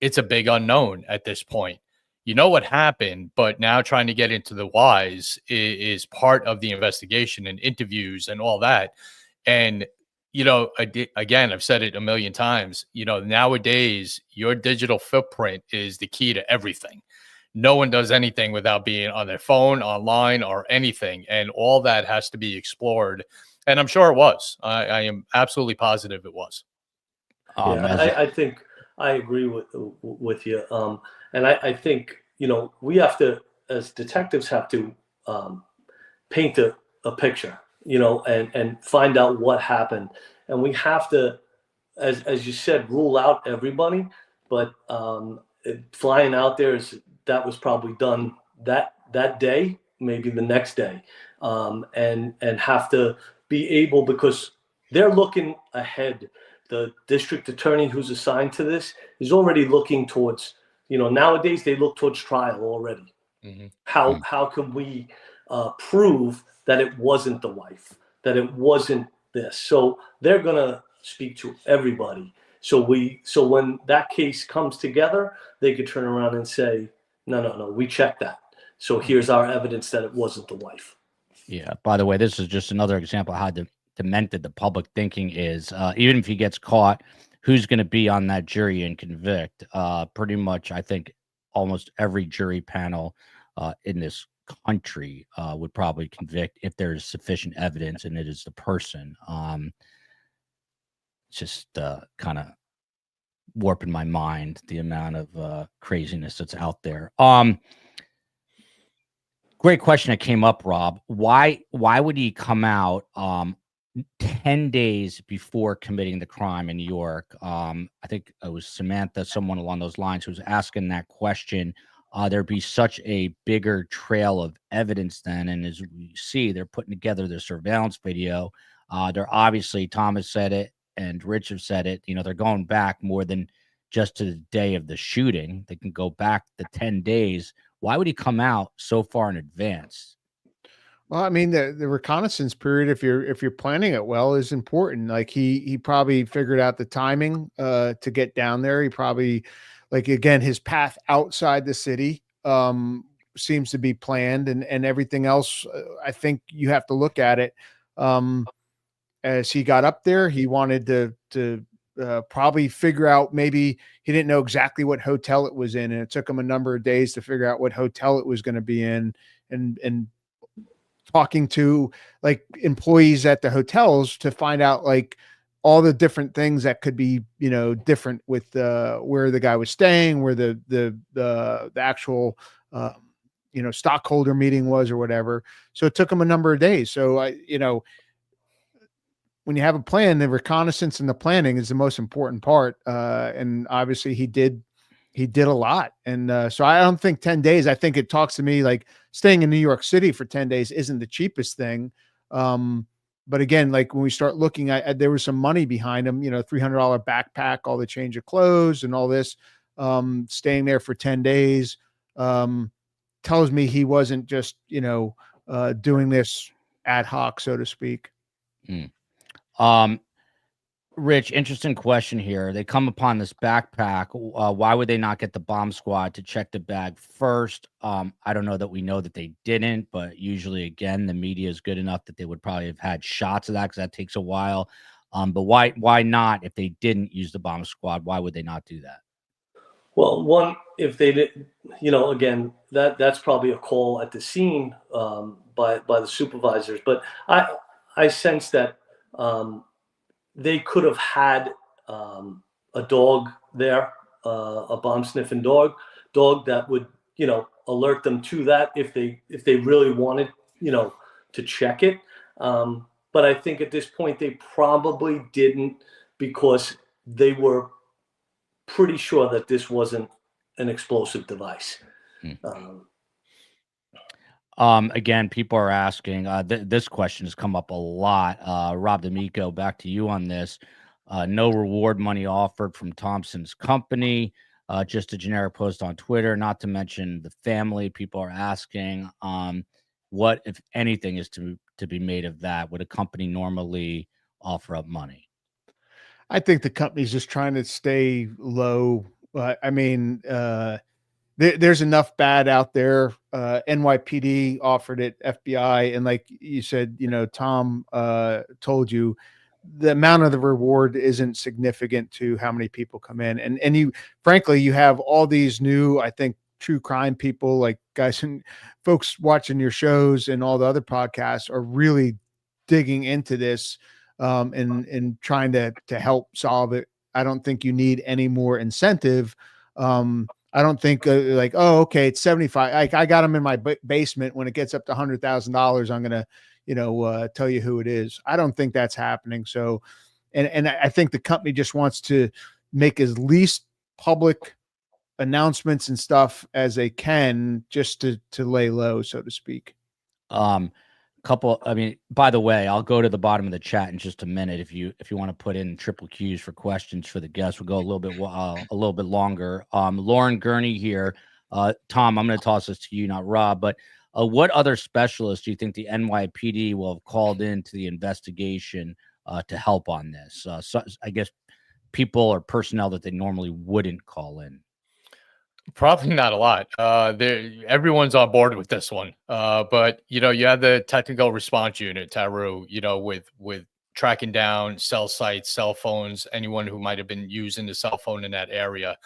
it's a big unknown at this point. You know what happened, but now trying to get into the whys is part of the investigation and interviews and all that. And, again, I've said it a million times, nowadays your digital footprint is the key to everything. No one does anything without being on their phone, online, or anything. And all that has to be explored. And I'm sure it was. I am absolutely positive it was. I think I agree with you. And I think, we have to, as detectives, have to paint a picture, and find out what happened. And we have to, as you said, rule out everybody. But flying out there, that was probably done that day, maybe the next day, and have to be able, because they're looking ahead. The district attorney who's assigned to this is already looking towards, nowadays they look towards trial already. Mm-hmm. How can we prove that it wasn't the wife? that it wasn't this. So they're going to speak to everybody. So when that case comes together, they could turn around and say, no, we checked that. So here's our evidence that it wasn't the wife. Yeah. By the way, this is just another example of how demented the public thinking is. Even if he gets caught, who's going to be on that jury and convict? Pretty much, I think almost every jury panel in this country would probably convict if there's sufficient evidence and it is the person. Just kind of warping my mind, the amount of craziness that's out there. Great question that came up, Rob. Why would he come out 10 days before committing the crime in New York? I think it was Samantha, someone along those lines, who was asking that question. There'd be such a bigger trail of evidence then. And as we see, they're putting together their surveillance video. They're obviously, Thomas said it and Rich have said it, they're going back more than just to the day of the shooting. They can go back the 10 days. Why would he come out so far in advance? Well, I mean, the reconnaissance period, if you're planning it well, is important. Like he probably figured out the timing to get down there. He probably, like, again, his path outside the city seems to be planned, and everything else. I think you have to look at it. As he got up there, he wanted to probably figure out, maybe he didn't know exactly what hotel it was in, and it took him a number of days to figure out what hotel it was going to be in, and talking to like employees at the hotels to find out like all the different things that could be, different with where the guy was staying, where the actual stockholder meeting was or whatever. So it took him a number of days. So when you have a plan, the reconnaissance and the planning is the most important part. And obviously he did a lot. And so I don't think 10 days, I think it talks to me like staying in New York City for 10 days isn't the cheapest thing. But again, like when we start looking at, there was some money behind him, $300 backpack, all the change of clothes and all this, staying there for 10 days, tells me he wasn't just, doing this ad hoc, so to speak. Rich, interesting question here. They come upon this backpack. Why would they not get the bomb squad to check the bag first? I don't know that we know that they didn't, but usually, again, the media is good enough that they would probably have had shots of that, because that takes a while. But why not, if they didn't use the bomb squad, why would they not do that? Well, one, if they did, again, that's probably a call at the scene by the supervisors. But I sense that they could have had a dog there, a bomb sniffing dog that would, alert them to that if they really wanted, to check it. But I think at this point they probably didn't, because they were pretty sure that this wasn't an explosive device. Again, people are asking, this question has come up a lot. Rob D'Amico, back to you on this. No reward money offered from Thompson's company, just a generic post on Twitter, not to mention the family. People are asking, what, if anything, is to be made of that? Would a company normally offer up money? I think the company's just trying to stay low. I mean, there's enough bad out there. NYPD offered it, FBI, and like you said, Tom told you the amount of the reward isn't significant to how many people come in. And you, frankly, you have all these new, I think, true crime people, like guys and folks watching your shows and all the other podcasts are really digging into this and trying to help solve it. I don't think you need any more incentive. I don't think like, oh, okay, it's 75. I got them in my basement. When it gets up to $100,000, I'm going to, tell you who it is. I don't think that's happening. So, and I think the company just wants to make as least public announcements and stuff as they can, just to lay low, so to speak. By the way, I'll go to the bottom of the chat in just a minute. If you want to put in triple Qs for questions for the guests, we'll go a little bit longer. Lauren Gurney here. Tom, I'm going to toss this to you, not Rob, but What other specialists do you think the NYPD will have called into the investigation to help on this? So I guess people or personnel that they normally wouldn't call in. Probably not a lot. Everyone's on board with this one. But you have the technical response unit, Taru, with tracking down cell sites, cell phones, anyone who might have been using the cell phone in that area.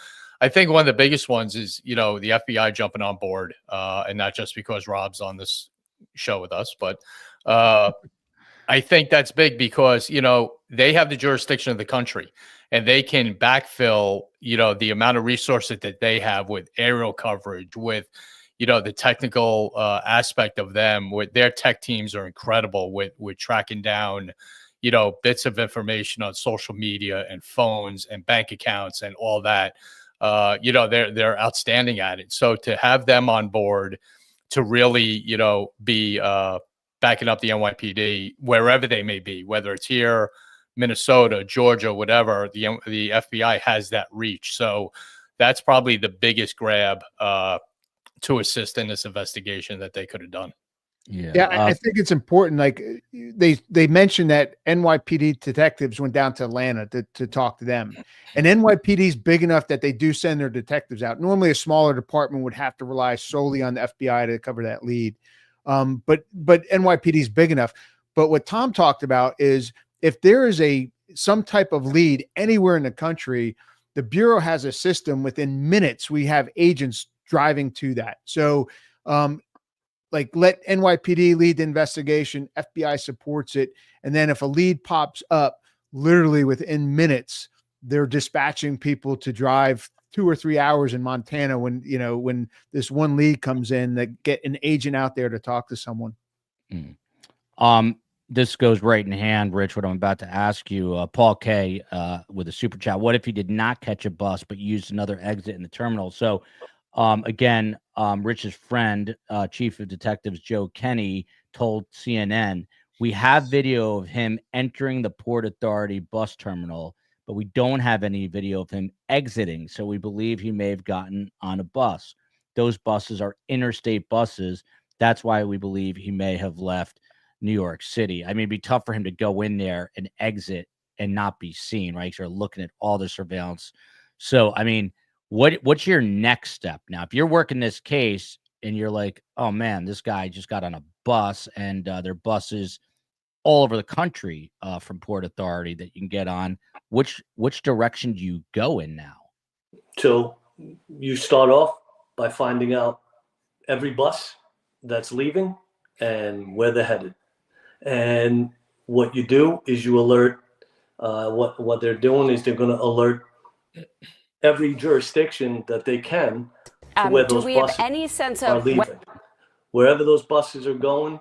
I think one of the biggest ones is, the FBI jumping on board, and not just because Rob's on this show with us, but I think that's big because, they have the jurisdiction of the country and they can backfill, the amount of resources that they have with aerial coverage, with, the technical aspect of them, with their tech teams are incredible with tracking down, bits of information on social media and phones and bank accounts and all that. They're outstanding at it. So to have them on board to really, be backing up the NYPD wherever they may be, whether it's here, Minnesota, Georgia, whatever, the FBI has that reach. So that's probably the biggest grab to assist in this investigation that they could have done. Yeah, I think it's important. Like they mentioned that NYPD detectives went down to Atlanta to talk to them, and NYPD is big enough that they do send their detectives out. Normally, a smaller department would have to rely solely on the FBI to cover that lead, but NYPD is big enough. But what Tom talked about is if there is some type of lead anywhere in the country, the Bureau has a system within minutes. We have agents driving to that. So. Like let NYPD lead the investigation, FBI supports it. And then if a lead pops up, literally within minutes, they're dispatching people to drive 2 or 3 hours in Montana when this one lead comes in, that get an agent out there to talk to someone. This goes right in hand, Rich, what I'm about to ask you. Paul K with a super chat. What if he did not catch a bus, but used another exit in the terminal? So again, Rich's friend, Chief of Detectives Joe Kenny, told CNN, we have video of him entering the Port Authority bus terminal, but we don't have any video of him exiting. So we believe he may have gotten on a bus. Those buses are interstate buses. That's why we believe he may have left New York City. I mean, it'd be tough for him to go in there and exit and not be seen, right? So you're looking at all the surveillance. So, I mean, what's your next step now? If you're working this case and you're like, oh man, this guy just got on a bus, and there are buses all over the country from Port Authority that you can get on, which direction do you go in now? So you start off by finding out every bus that's leaving and where they're headed. And what you do is you alert, what they're doing is they're going to alert every jurisdiction that they can to where those buses have any sense are of leaving. Wherever those buses are going,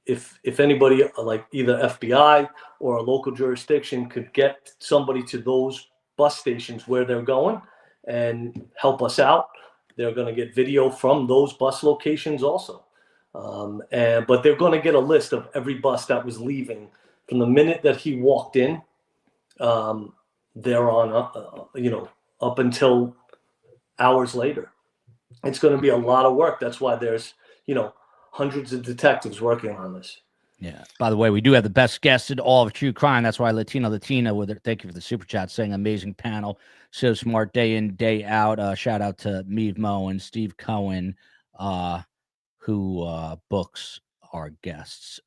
if anybody like either FBI or a local jurisdiction could get somebody to those bus stations where they're going and help us out, they're going to get video from those bus locations also. But they're going to get a list of every bus that was leaving from the minute that he walked in. They're on, up until hours later. It's going to be a lot of work. That's why there's, hundreds of detectives working on this. Yeah. By the way, we do have the best guest in all of true crime. That's why Latina with it. Thank you for the super chat saying amazing panel. So smart day in, day out. Shout out to Meave Mo and Steve Cohen, who books our guests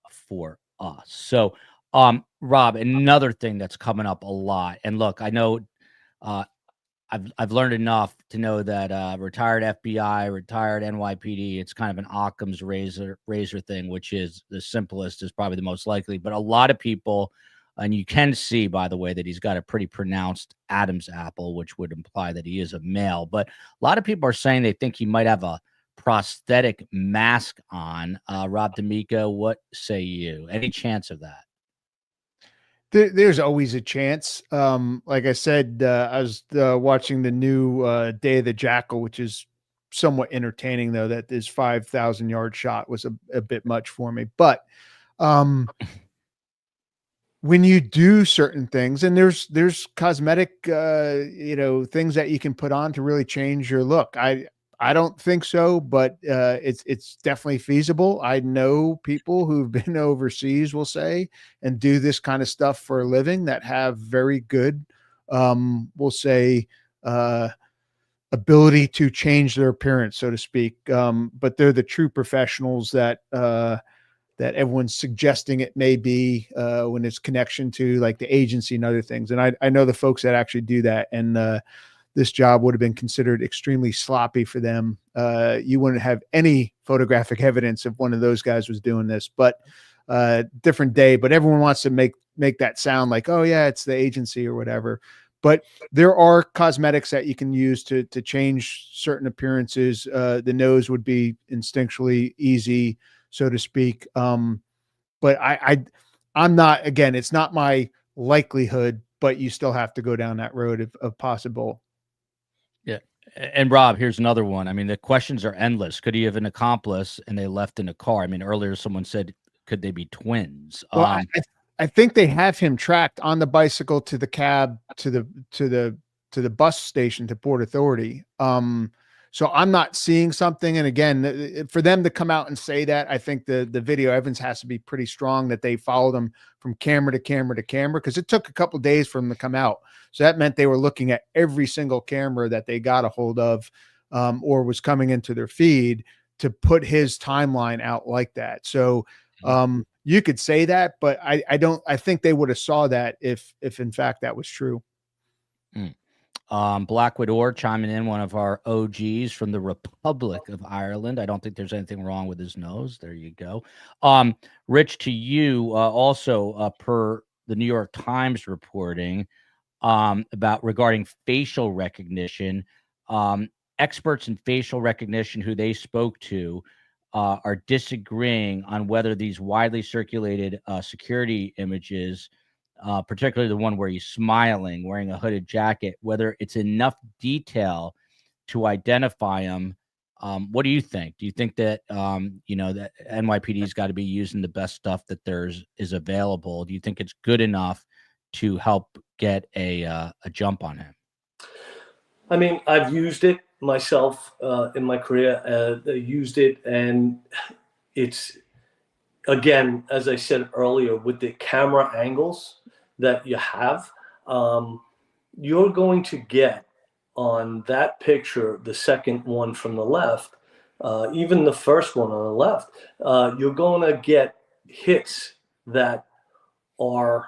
for us. So, Rob, another thing that's coming up a lot, and look, I know I've learned enough to know that retired FBI, retired NYPD, it's kind of an Occam's razor thing, which is the simplest, is probably the most likely. But a lot of people, and you can see, by the way, that he's got a pretty pronounced Adam's apple, which would imply that he is a male. But a lot of people are saying they think he might have a prosthetic mask on. Rob D'Amico, what say you? Any chance of that? There's always a chance. Like I said, I was watching the new Day of the Jackal, which is somewhat entertaining, though that this 5,000-yard shot was a bit much for me. But when you do certain things, and there's cosmetic, things that you can put on to really change your look. I I don't think so, but it's definitely feasible. I know people who've been overseas, we'll say, and do this kind of stuff for a living that have very good, we'll say, ability to change their appearance, so to speak. But they're the true professionals that that everyone's suggesting it may be when it's connection to like the agency and other things. And I know the folks that actually do that, and this job would have been considered extremely sloppy for them. You wouldn't have any photographic evidence if one of those guys was doing this, but different day. But everyone wants to make that sound like, oh yeah, it's the agency or whatever. But there are cosmetics that you can use to change certain appearances. The nose would be instinctually easy, so to speak. But I'm not, again, it's not my likelihood, but you still have to go down that road if possible. Yeah. And Rob, here's another one. I mean, the questions are endless. Could he have an accomplice and they left in a car? I mean, earlier someone said, could they be twins? Well, I think they have him tracked on the bicycle to the cab, to the bus station, to Port Authority. So I'm not seeing something. And again, for them to come out and say that, I think the video evidence has to be pretty strong that they followed them from camera to camera to camera, because it took a couple of days for them to come out. So that meant they were looking at every single camera that they got a hold of, or was coming into their feed to put his timeline out like that. So you could say that, but I think they would have saw that if in fact that was true. Blackwood Orr chiming in, one of our OGs from the Republic of Ireland. I don't think there's anything wrong with his nose. There you go. Rich, to you, also per the New York Times reporting about regarding facial recognition, experts in facial recognition who they spoke to are disagreeing on whether these widely circulated security images, particularly the one where he's smiling, wearing a hooded jacket, whether it's enough detail to identify him. What do you think? Do you think that, that NYPD's got to be using the best stuff that is available? Do you think it's good enough to help get a jump on him? I mean, I've used it myself in my career. Used it, and it's, again, as I said earlier, with the camera angles that you have, you're going to get on that picture, the second one from the left, even the first one on the left, you're going to get hits that are,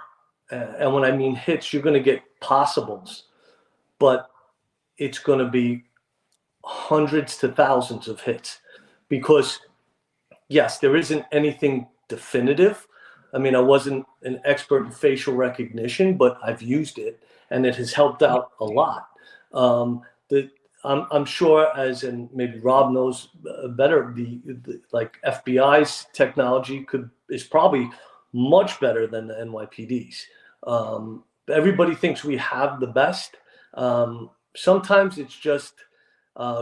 and when I mean hits, you're going to get possibles, but it's going to be hundreds to thousands of hits, because yes, there isn't anything definitive. I mean, I wasn't an expert in facial recognition, but I've used it and it has helped out a lot. I'm sure, as, and maybe Rob knows better, the like FBI's technology is probably much better than the NYPD's. Everybody thinks we have the best. Sometimes it's just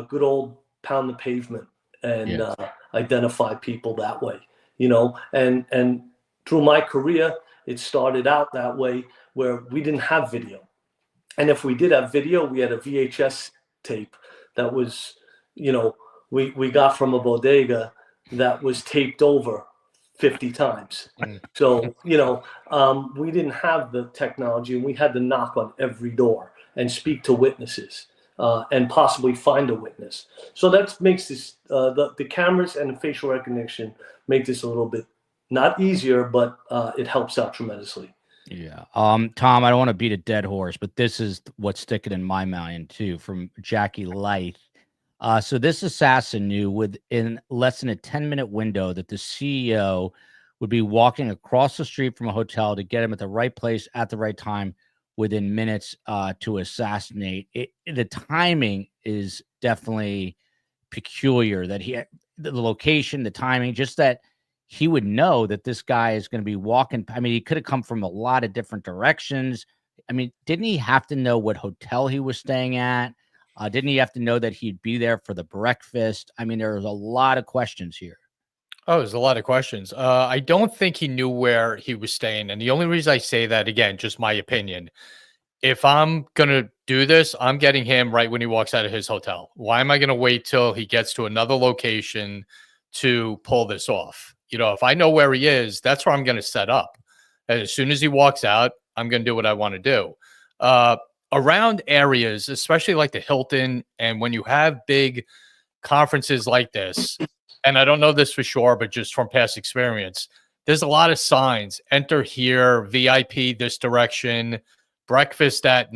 good old pound the pavement and identify people that way, and through my career, it started out that way, where we didn't have video. And if we did have video, we had a VHS tape that was, we got from a bodega that was taped over 50 times. So, we didn't have the technology, and we had to knock on every door and speak to witnesses and possibly find a witness. So that makes this, the cameras and the facial recognition make this a little bit not easier, but it helps out tremendously. Yeah. Tom, I don't want to beat a dead horse, but this is what's sticking in my mind too, from Jackie Lyth. So this assassin knew within less than a 10-minute window that the CEO would be walking across the street from a hotel to get him at the right place at the right time within minutes to assassinate. The timing is definitely peculiar, that the location, the timing, just that he would know that this guy is going to be walking. I mean, he could have come from a lot of different directions. I mean, didn't he have to know what hotel he was staying at? Didn't he have to know that he'd be there for the breakfast? I mean, there's a lot of questions here. Oh, there's a lot of questions. I don't think he knew where he was staying. And the only reason I say that, again, just my opinion, if I'm going to do this, I'm getting him right when he walks out of his hotel. Why am I going to wait till he gets to another location to pull this off? You know, if I know where he is, that's where I'm going to set up. And as soon as he walks out, I'm going to do what I want to do. Around areas, especially like the Hilton, and when you have big conferences like this, and I don't know this for sure, but just from past experience, there's a lot of signs: enter here, VIP this direction, breakfast at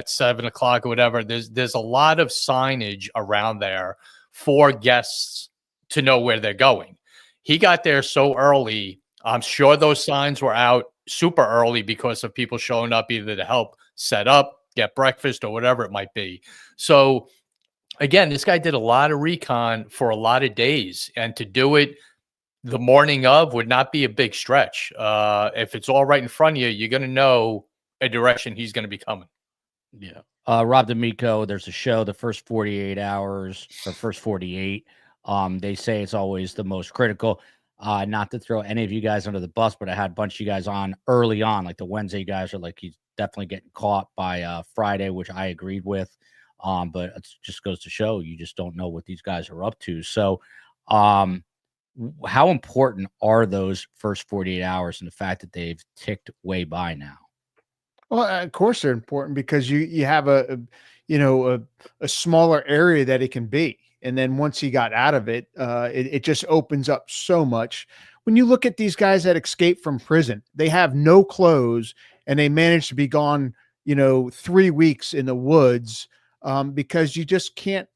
7 o'clock or whatever. There's a lot of signage around there for guests to know where they're going. He got there so early. I'm sure those signs were out super early because of people showing up either to help set up, get breakfast, or whatever it might be. So again, this guy did a lot of recon for a lot of days, and to do it the morning of would not be a big stretch. If it's all right in front of you, you're going to know a direction he's going to be coming. Yeah. Rob D'Amico, there's a show, the first 48 hours, or first 48. They say it's always the most critical. Not to throw any of you guys under the bus, but I had a bunch of you guys on early on, like the Wednesday guys are like, he's definitely getting caught by Friday, which I agreed with. But it just goes to show you just don't know what these guys are up to. So, how important are those first 48 hours and the fact that they've ticked way by now? Well, of course they're important because you have a smaller area that it can be. And then once he got out of it, it just opens up so much. When you look at these guys that escape from prison, they have no clothes and they manage to be gone, 3 weeks in the woods, because you just can't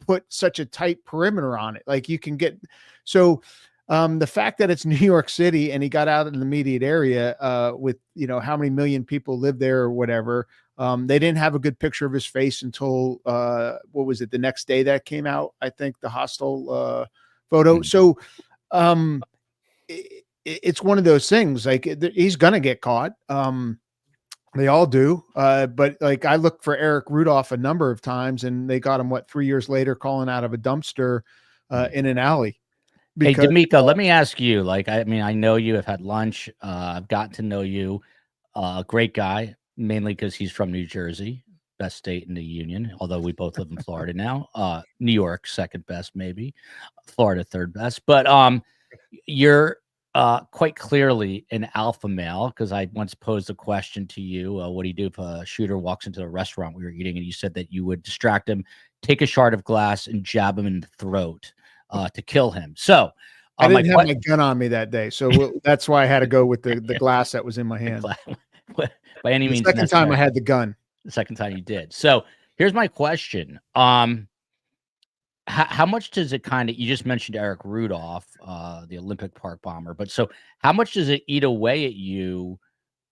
put such a tight perimeter on it. Like you can get, so the fact that it's New York City and he got out in the immediate area with, how many million people live there or whatever. They didn't have a good picture of his face until, what was it? The next day that came out, I think, the hostile photo. So it's one of those things, like he's going to get caught. They all do. But like I looked for Eric Rudolph a number of times and they got him 3 years later, calling out of a dumpster in an alley. Hey, D'Amico, let me ask you, like, I know you have had lunch. I've gotten to know you, great guy, mainly because he's from New Jersey, best state in the union, although we both live in Florida now. New York, second best, maybe. Florida, third best. But you're quite clearly an alpha male, because I once posed a question to you, what do you do if a shooter walks into a restaurant we were eating? And you said that you would distract him, take a shard of glass, and jab him in the throat to kill him. So I didn't have my gun on me that day, so that's why I had to go with the glass that was in my hand. By any means, the second time I had the gun. The second time you did. So here's my question: how much does it you just mentioned Eric Rudolph, the Olympic Park bomber, but so how much does it eat away at you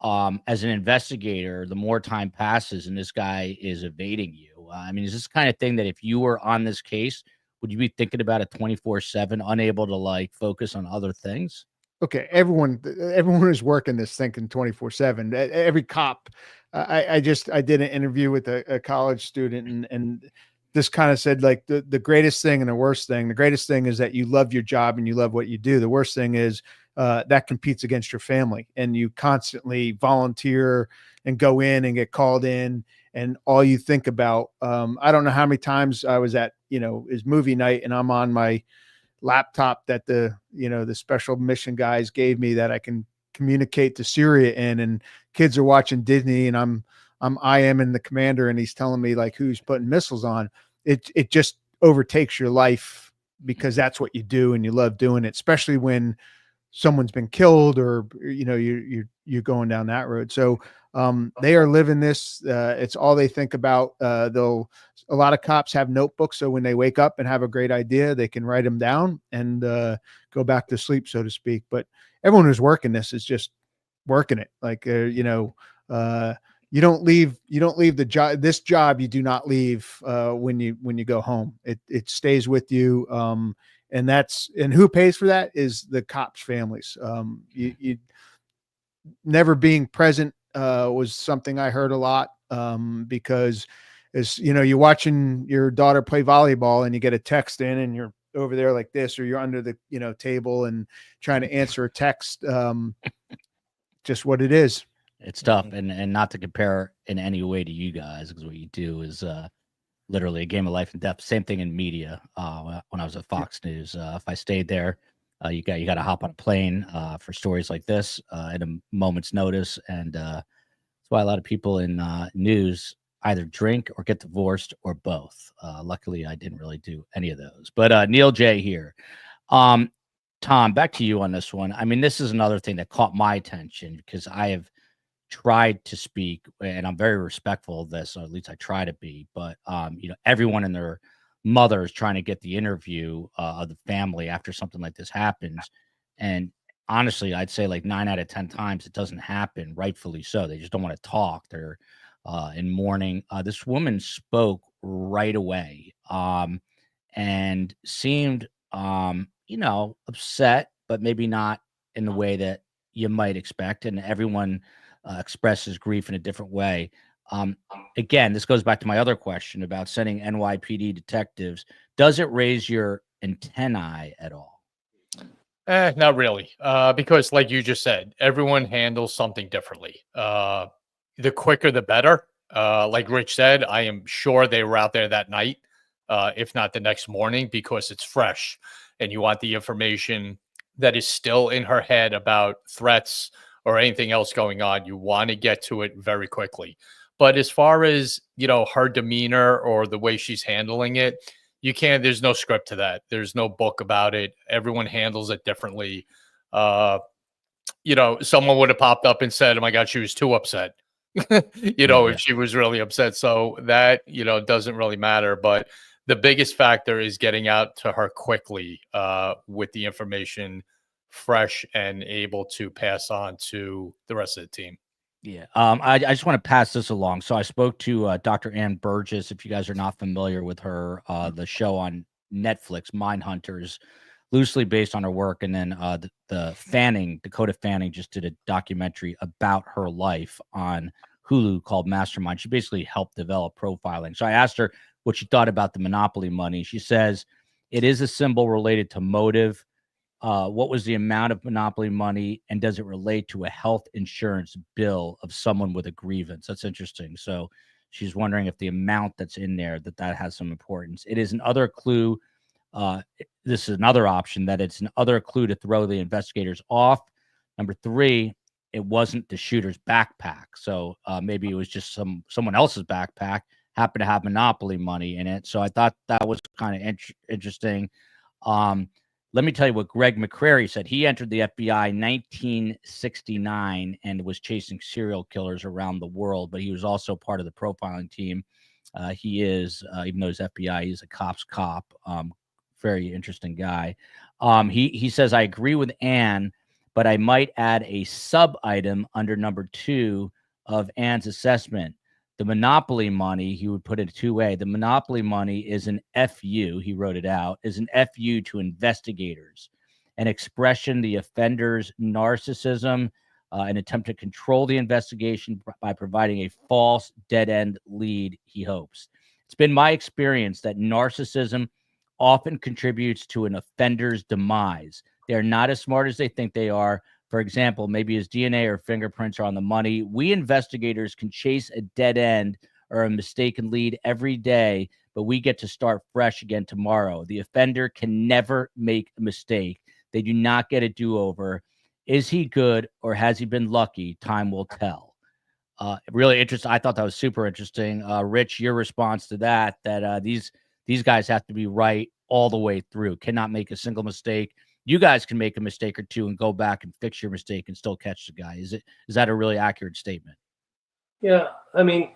as an investigator the more time passes and this guy is evading you? Is this the kind of thing that if you were on this case, would you be thinking about it 24/7, unable to focus on other things? Okay, everyone who's working this thinking 24/7. Every cop. I did an interview with a college student and this kind of said the greatest thing and the worst thing. The greatest thing is that you love your job and you love what you do. The worst thing is that competes against your family and you constantly volunteer and go in and get called in. And all you think about, I don't know how many times I was at, his movie night and I'm on my laptop that the special mission guys gave me that I can communicate to Syria in, and kids are watching Disney and I am in the commander and he's telling me who's putting missiles on. It just overtakes your life because that's what you do and you love doing it, especially when someone's been killed or, you're going down that road. So they are living this. It's all they think about. A lot of cops have notebooks, so when they wake up and have a great idea, they can write them down and go back to sleep, so to speak. But everyone who's working this is just working it. You don't leave the job. This job you do not leave when you go home. It stays with you. And who pays for that is the cops' families. You never being present was something I heard a lot because as you're watching your daughter play volleyball and you get a text in and you're over there like this, or you're under the table and trying to answer a text. Just what it is. It's tough, and not to compare in any way to you guys, because what you do is literally a game of life and death. Same thing in media. When I was at Fox News, if I stayed there, you got to hop on a plane for stories like this at a moment's notice, and that's why a lot of people in news either drink or get divorced or both. Luckily, I didn't really do any of those. But Neil J here. Tom, back to you on this one. I mean, this is another thing that caught my attention because I have tried to speak, and I'm very respectful of this, or at least I try to be. But everyone and their mother is trying to get the interview of the family after something like this happens. And honestly, I'd say like 9 out of 10 times it doesn't happen, rightfully so. They just don't want to talk. They're in mourning. This woman spoke right away and seemed upset, but maybe not in the way that you might expect. And everyone expresses grief in a different way. Again, this goes back to my other question about sending NYPD detectives. Does it raise your antennae at all? Not really. Because like you just said, everyone handles something differently. The quicker, the better. Like Rich said, I am sure they were out there that night, if not the next morning, because it's fresh and you want the information that is still in her head about threats or anything else going on. You want to get to it very quickly. But as far as, her demeanor or the way she's handling it, there's no script to that. There's no book about it. Everyone handles it differently. Someone would have popped up and said, oh my God, she was too upset. If she was really upset. So that, doesn't really matter. But the biggest factor is getting out to her quickly with the information fresh and able to pass on to the rest of the team. Yeah. I just want to pass this along. So I spoke to Dr. Ann Burgess. If you guys are not familiar with her, the show on Netflix, Mindhunters, loosely based on her work. And then Dakota Fanning just did a documentary about her life on Hulu called Mastermind. She basically helped develop profiling. So I asked her what she thought about the monopoly money. She says it is a symbol related to motive. What was the amount of monopoly money, and does it relate to a health insurance bill of someone with a grievance? That's interesting. So she's wondering if the amount that's in there, that has some importance. It is another clue. This is another option, that it's another clue to throw the investigators off. Number 3, it wasn't the shooter's backpack. So maybe it was just someone else's backpack, happened to have monopoly money in it. So I thought that was kind of interesting. Let me tell you what Greg McCrary said. He entered the FBI in 1969 and was chasing serial killers around the world, but he was also part of the profiling team. He is, even though he's FBI, he's a cop's cop. Very interesting guy. He says, I agree with Ann, but I might add a sub item under number 2 of Ann's assessment. The monopoly money, he would put it 2-way. The monopoly money is an FU, he wrote it out, is an FU to investigators, an expression the offender's narcissism, an attempt to control the investigation by providing a false dead-end lead, he hopes. It's been my experience that narcissism often contributes to an offender's demise. They're not as smart as they think they are. For example, maybe his DNA or fingerprints are on the money. We investigators can chase a dead end or a mistaken lead every day, but we get to start fresh again tomorrow. The offender can never make a mistake. They do not get a do-over. Is he good or has he been lucky? Time will tell. Really interesting. I thought that was super interesting. Rich, your response to that these guys have to be right all the way through, cannot make a single mistake. You guys can make a mistake or two and go back and fix your mistake and still catch the guy. Is that a really accurate statement? Yeah, I mean,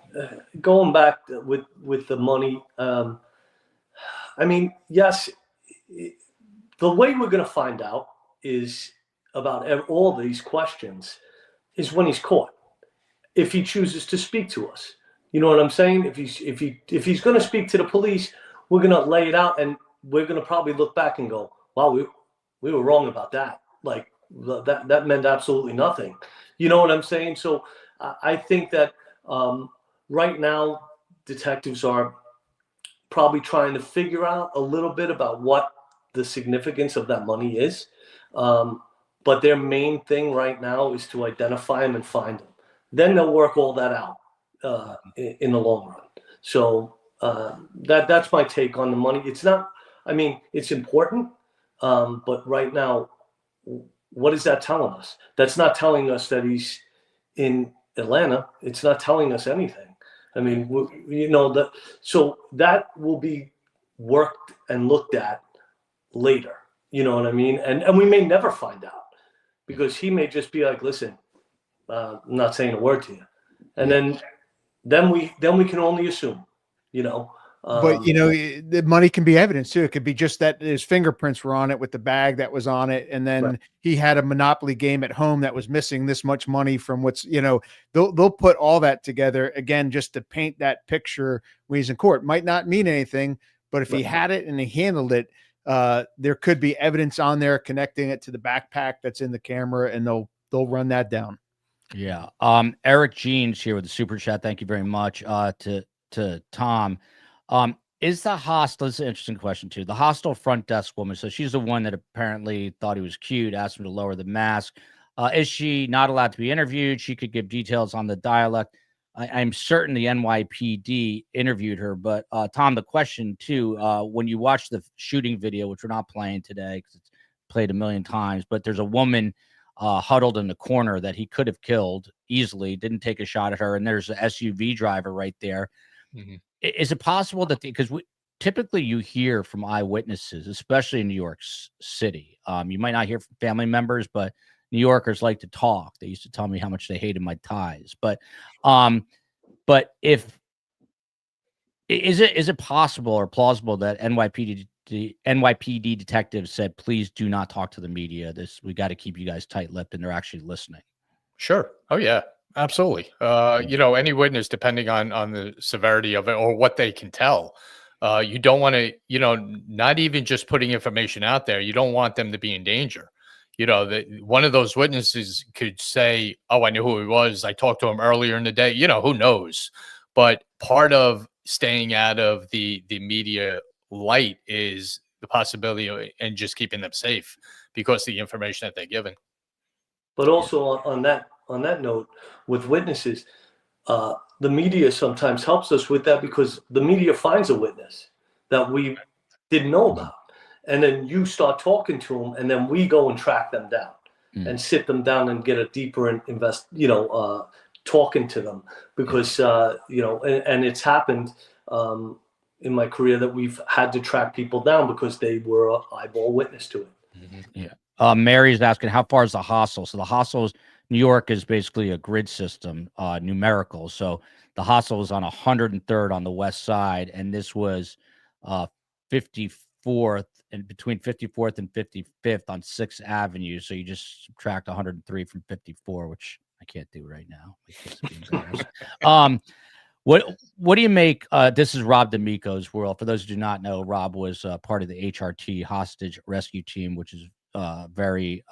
going back with the money, yes, the way we're going to find out is about all these questions is when he's caught. If he chooses to speak to us, you know what I'm saying? If he's going to speak to the police, we're going to lay it out, and we're going to probably look back and go, wow, we were wrong about that. Like that meant absolutely nothing. You know what I'm saying? So I think that right now detectives are probably trying to figure out a little bit about what the significance of that money is. But their main thing right now is to identify him and find him. then they'll work all that out in the long run. So that's my take on the money. It's not, I mean, it's important, but right now, what is that telling us? That's not telling us that he's in Atlanta. It's not telling us anything. I mean, so that will be worked and looked at later. You know what I mean? And we may never find out, because he may just be like, listen, I'm not saying a word to you. And then we can only assume, But the money can be evidence too. It could be just that his fingerprints were on it with the bag that was on it, and then right. he had a Monopoly game at home that was missing this much money from what's they'll put all that together again just to paint that picture when he's in court. Might not mean anything, but if he had it and he handled it, there could be evidence on there connecting it to the backpack that's in the camera, and they'll run that down. Yeah. Eric Jeans here with the super chat. Thank you very much. To Tom. Is the hostel, this is an interesting question too. The hostel front desk woman, so she's the one that apparently thought he was cute, asked him to lower the mask. Is she not allowed to be interviewed? She could give details on the dialect. I'm certain the NYPD interviewed her, but Tom, the question too, when you watch the shooting video, which we're not playing today because it's played a million times, but there's a woman huddled in the corner that he could have killed easily, didn't take a shot at her, and there's an SUV driver right there. Mm-hmm. Is it possible that because typically you hear from eyewitnesses, especially in New York City, you might not hear from family members, but New Yorkers like to talk. They used to tell me how much they hated my ties. But if is it possible or plausible that NYPD detectives said, please do not talk to the media. We got to keep you guys tight-lipped, and they're actually listening. Sure. Oh yeah. Absolutely. Any witness, depending on the severity of it or what they can tell, you don't want to, not even just putting information out there. You don't want them to be in danger. One of those witnesses could say, oh, I knew who he was. I talked to him earlier in the day. Who knows? But part of staying out of the media light is the possibility of, and just keeping them safe because of the information that they're given. But also on that note, with witnesses, the media sometimes helps us with that, because the media finds a witness that we didn't know about. And then you start talking to them, and then we go and track them down and sit them down and get a deeper and talking to them, because, and it's happened in my career that we've had to track people down because they were an eyeball witness to it. Mm-hmm. Yeah. Mary's asking, how far is the hostel? So the hostels, New York is basically a grid system, numerical. So the hostel was on 103rd on the west side, and this was 54th, and between 54th and 55th on 6th Avenue. So you just subtract 103 from 54, which I can't do right now. What do you make? This is Rob D'Amico's world. For those who do not know, Rob was part of the HRT hostage rescue team, which is very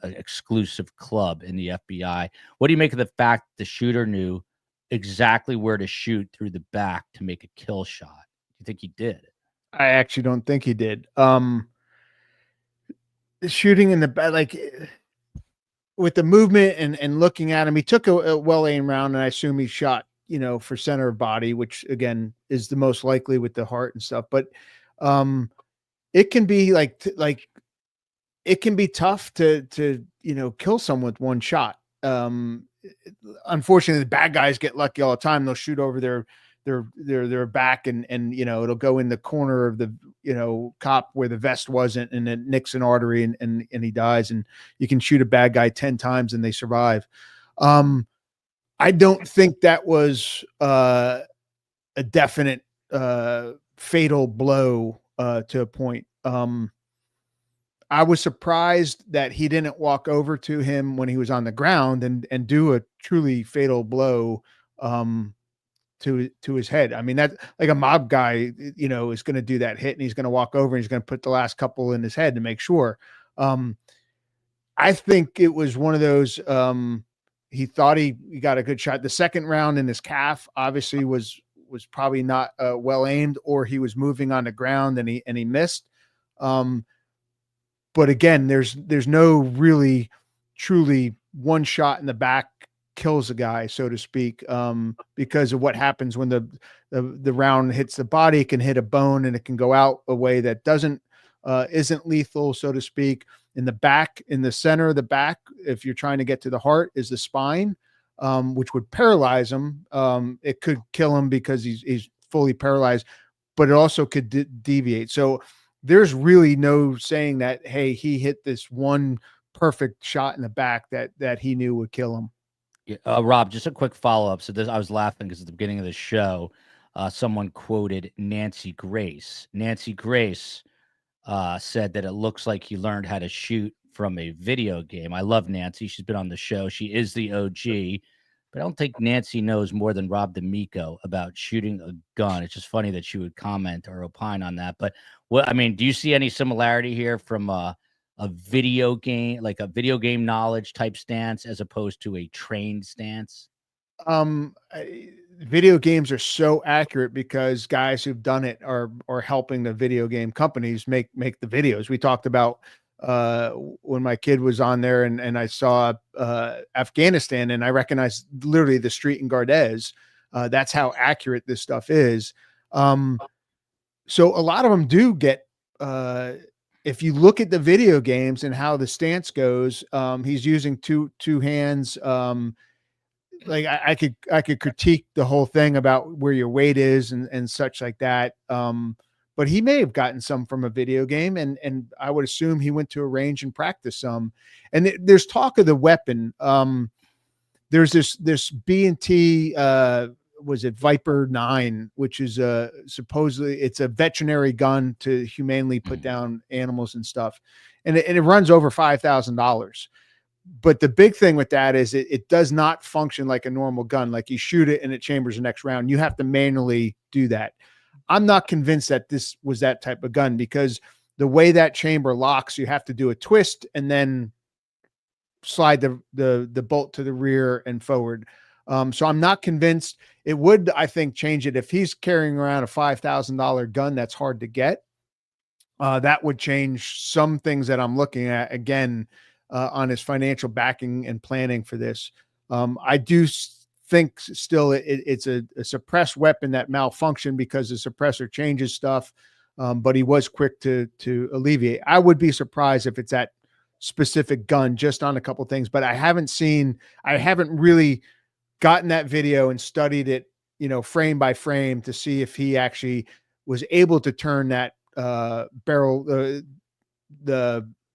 exclusive club in the FBI. What do you make of the fact the shooter knew exactly where to shoot through the back to make a kill shot? Do you think he did? I actually don't think he did. Shooting in the back, like with the movement and looking at him, he took a well-aimed round, and I assume he shot, for center of body, which again is the most likely with the heart and stuff. But it can be it can be tough to kill someone with one shot. Unfortunately, the bad guys get lucky all the time. They'll shoot over their back, and it'll go in the corner of the cop where the vest wasn't, and it nicks an artery, and he dies. And you can shoot a bad guy 10 times and they survive. I don't think that was a definite fatal blow to a point. I was surprised that he didn't walk over to him when he was on the ground and do a truly fatal blow to his head. I mean, that like a mob guy, is going to do that hit, and he's going to walk over and he's going to put the last couple in his head to make sure. I think it was one of those, he thought he got a good shot. The second round in his calf obviously was probably not well aimed, or he was moving on the ground and he missed. But again, there's no really truly one shot in the back kills a guy, so to speak, because of what happens when the round hits the body. It can hit a bone and it can go out a way that isn't lethal, so to speak. In the back, in the center of the back, if you're trying to get to the heart, is the spine, which would paralyze him. It could kill him because he's fully paralyzed, but it also could deviate. So there's really no saying that, hey, he hit this one perfect shot in the back that he knew would kill him. Yeah, Rob, just a quick follow-up. So I was laughing because at the beginning of the show, someone quoted Nancy Grace. Nancy Grace said that it looks like he learned how to shoot from a video game. I love Nancy. She's been on the show. She is the OG, but I don't think Nancy knows more than Rob D'Amico about shooting a gun. It's just funny that she would comment or opine on that. But do you see any similarity here from a video game, like a video game knowledge type stance as opposed to a trained stance? Video games are so accurate because guys who've done it are helping the video game companies make the videos. We talked about when my kid was on there and I saw Afghanistan, and I recognized literally the street in Gardez. That's how accurate this stuff is. So a lot of them do get, if you look at the video games and how the stance goes, he's using two hands. Like I could critique the whole thing about where your weight is and such like that. But he may have gotten some from a video game, and I would assume he went to a range and practiced some. And there's talk of the weapon. There's this B&T, was it Viper 9, which is supposedly it's a veterinary gun to humanely put down animals and stuff. And it runs over $5,000. But the big thing with that is it does not function like a normal gun. Like you shoot it and it chambers the next round. You have to manually do that. I'm not convinced that this was that type of gun, because the way that chamber locks, you have to do a twist and then slide the bolt to the rear and forward. So I'm not convinced. It would, I think, change it if he's carrying around a $5,000 gun that's hard to get. That would change some things that I'm looking at again on his financial backing and planning for this. I do think still it's a suppressed weapon that malfunctioned because the suppressor changes stuff, but he was quick to alleviate. I would be surprised if it's that specific gun, just on a couple things, but I haven't really gotten that video and studied it, frame by frame to see if he actually was able to turn that barrel,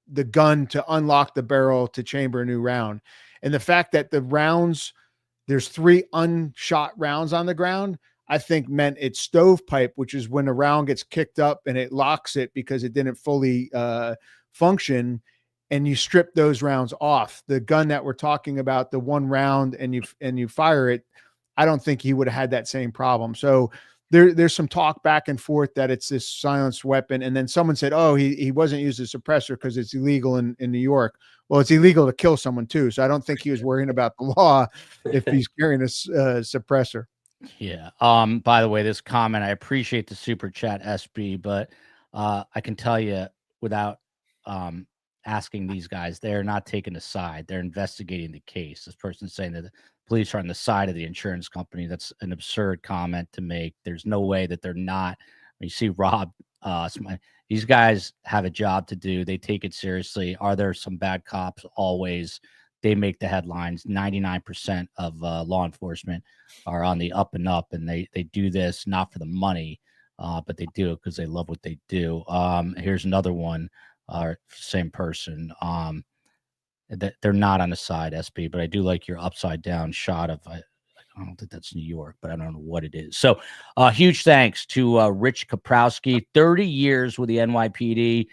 the gun to unlock the barrel to chamber a new round. And the fact that the rounds, there's 3 unshot rounds on the ground, I think meant it's stovepipe, which is when a round gets kicked up and it locks it because it didn't fully function. And you strip those rounds off. The gun that we're talking about, the 1 round and you fire it, I don't think he would have had that same problem. So there's some talk back and forth that it's this silenced weapon. And then someone said, oh, he wasn't used as a suppressor because it's illegal in New York. Well, it's illegal to kill someone too. So I don't think he was worrying about the law if he's carrying a suppressor. Yeah. By the way, this comment, I appreciate the super chat, SB, but I can tell you without asking these guys, they're not taking a side. They're investigating the case. This person's saying that the police are on the side of the insurance company. That's an absurd comment to make. There's no way that they're not. You see Rob, these guys have a job to do. They take it seriously. Are there some bad cops? Always. They make the headlines. 99% of law enforcement are on the up and up, and they do this not for the money, but they do it because they love what they do. Here's another one. Same person. That they're not on the side, SB, but I do like your upside down shot of I don't think that's New York, but I don't know what it is. So huge thanks to Rich Koprowski, 30 years with the NYPD.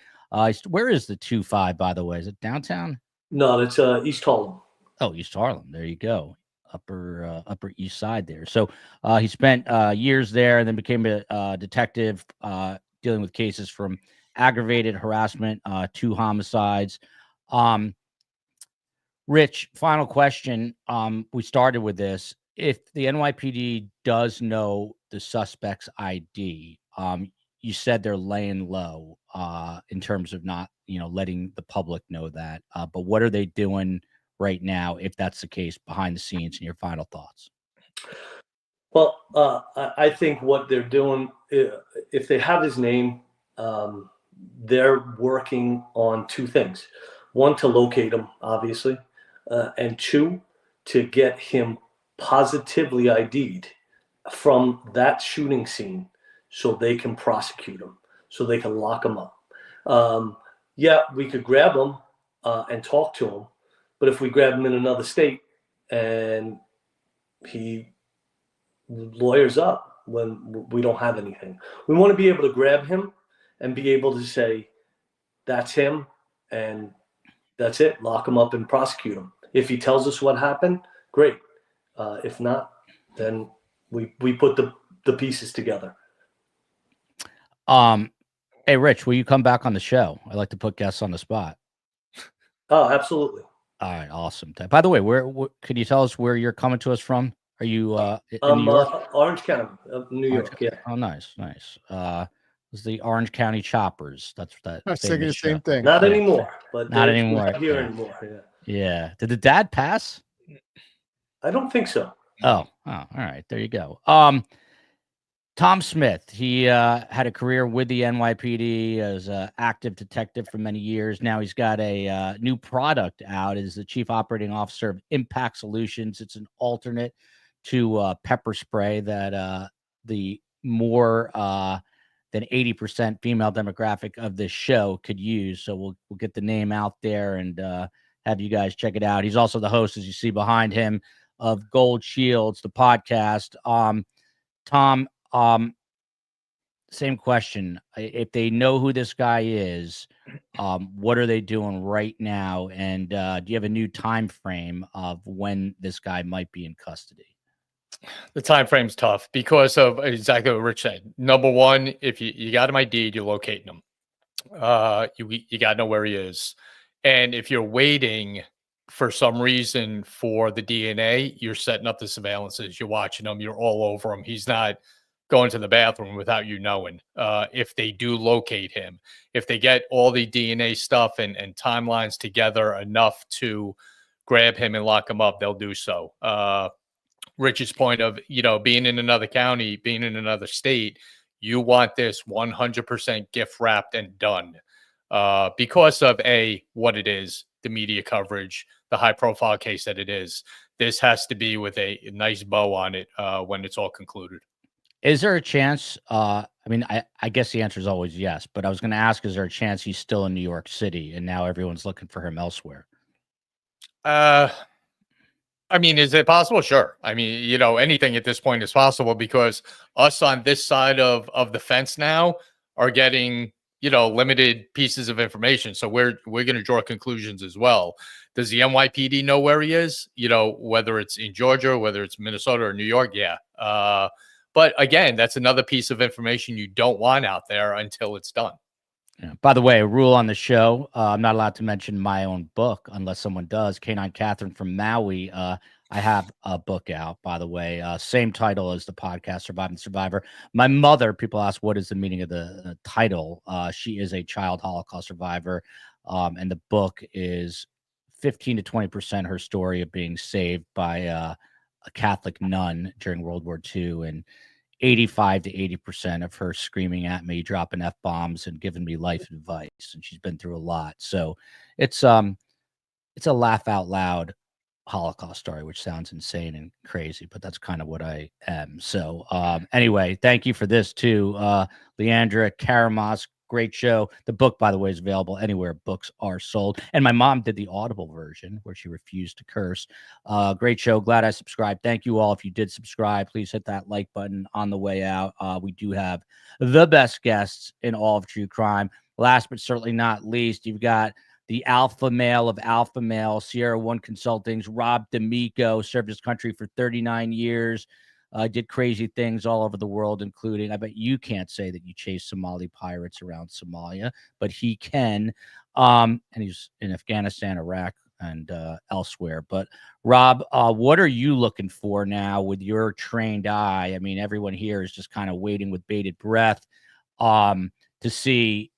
Where is the 2-5, by the way? Is it downtown? No, it's East Harlem. Oh, East Harlem. There you go. Upper East Side there. So he spent years there and then became a detective dealing with cases from aggravated harassment, 2 homicides. Rich, final question. We started with this. If the NYPD does know the suspect's ID, you said they're laying low in terms of not, letting the public know that. But what are they doing right now, if that's the case, behind the scenes, and your final thoughts? Well, I think what they're doing, if they have his name, they're working on two things. One, to locate him, obviously, and two, to get him positively ID'd from that shooting scene so they can prosecute him, so they can lock him up. Yeah, we could grab him and talk to him, but if we grab him in another state and he lawyers up when we don't have anything, we want to be able to grab him and be able to say, that's him, and that's it. Lock him up and prosecute him. If he tells us what happened, great. If not, then we put the pieces together. Hey, Rich, will you come back on the show? I like to put guests on the spot. Oh, absolutely. All right, awesome. By the way, where can you tell us where you're coming to us from? Are you in New York? Orange County, New York. Yeah. Oh, nice. It's the Orange County Choppers. That's that. I was thinking the same thing. Not anymore, but not anymore. Not here anymore. Yeah. Yeah. Did the dad pass? I don't think so. Oh, all right. There you go. Tom Smith, he had a career with the NYPD as an active detective for many years. Now he's got a new product out as the chief operating officer of Impact Solutions. It's an alternate to pepper spray that the more than 80% female demographic of this show could use. So we'll get the name out there and have you guys check it out. He's also the host, as you see behind him, of Gold Shields, the podcast. Tom, same question. If they know who this guy is, what are they doing right now? And do you have a new time frame of when this guy might be in custody? The time frame's tough because of exactly what Rich said. Number one, if you got him ID'd, you're locating him. You got to know where he is. And if you're waiting for some reason for the DNA, you're setting up the surveillances. You're watching him. You're all over him. He's not going to the bathroom without you knowing. If they do locate him, if they get all the DNA stuff and timelines together enough to grab him and lock him up, they'll do so. Rich's point of, being in another county, being in another state, you want this 100% gift wrapped and done because of what it is, the media coverage, the high profile case that it is. This has to be with a nice bow on it when it's all concluded. Is there a chance? I guess the answer is always yes, but I was going to ask, is there a chance he's still in New York City and now everyone's looking for him elsewhere? Is it possible? Sure. Anything at this point is possible because us on this side of the fence now are getting, limited pieces of information. So we're going to draw conclusions as well. Does the NYPD know where he is? Whether it's in Georgia, whether it's Minnesota or New York. Yeah. But again, that's another piece of information you don't want out there until it's done. Yeah. By the way, a rule on the show, I'm not allowed to mention my own book unless someone does. Canine Catherine from Maui. I have a book out, by the way. Same title as the podcast, Surviving Survivor. My mother, people ask, what is the meaning of the title? She is a child Holocaust survivor. And the book is 15 to 20% her story of being saved by a Catholic nun during World War II, and 85 to 80% of her screaming at me, dropping F-bombs and giving me life advice. And she's been through a lot. So it's a laugh out loud Holocaust story, which sounds insane and crazy, but that's kind of what I am. So anyway, thank you for this too. Leandra Karamas, great show. The book, by the way, is available anywhere books are sold. And my mom did the Audible version where she refused to curse. Great show. Glad I subscribed. Thank you all. If you did subscribe, please hit that like button on the way out. We do have the best guests in all of true crime. Last but certainly not least, you've got the alpha male of alpha male, Sierra One Consulting's Rob D'Amico, served his country for 39 years. Did crazy things all over the world, including, I bet you can't say that you chased Somali pirates around Somalia, but he can. And he's in Afghanistan, Iraq, and elsewhere. But Rob, what are you looking for now with your trained eye? I mean, everyone here is just kind of waiting with bated breath to see,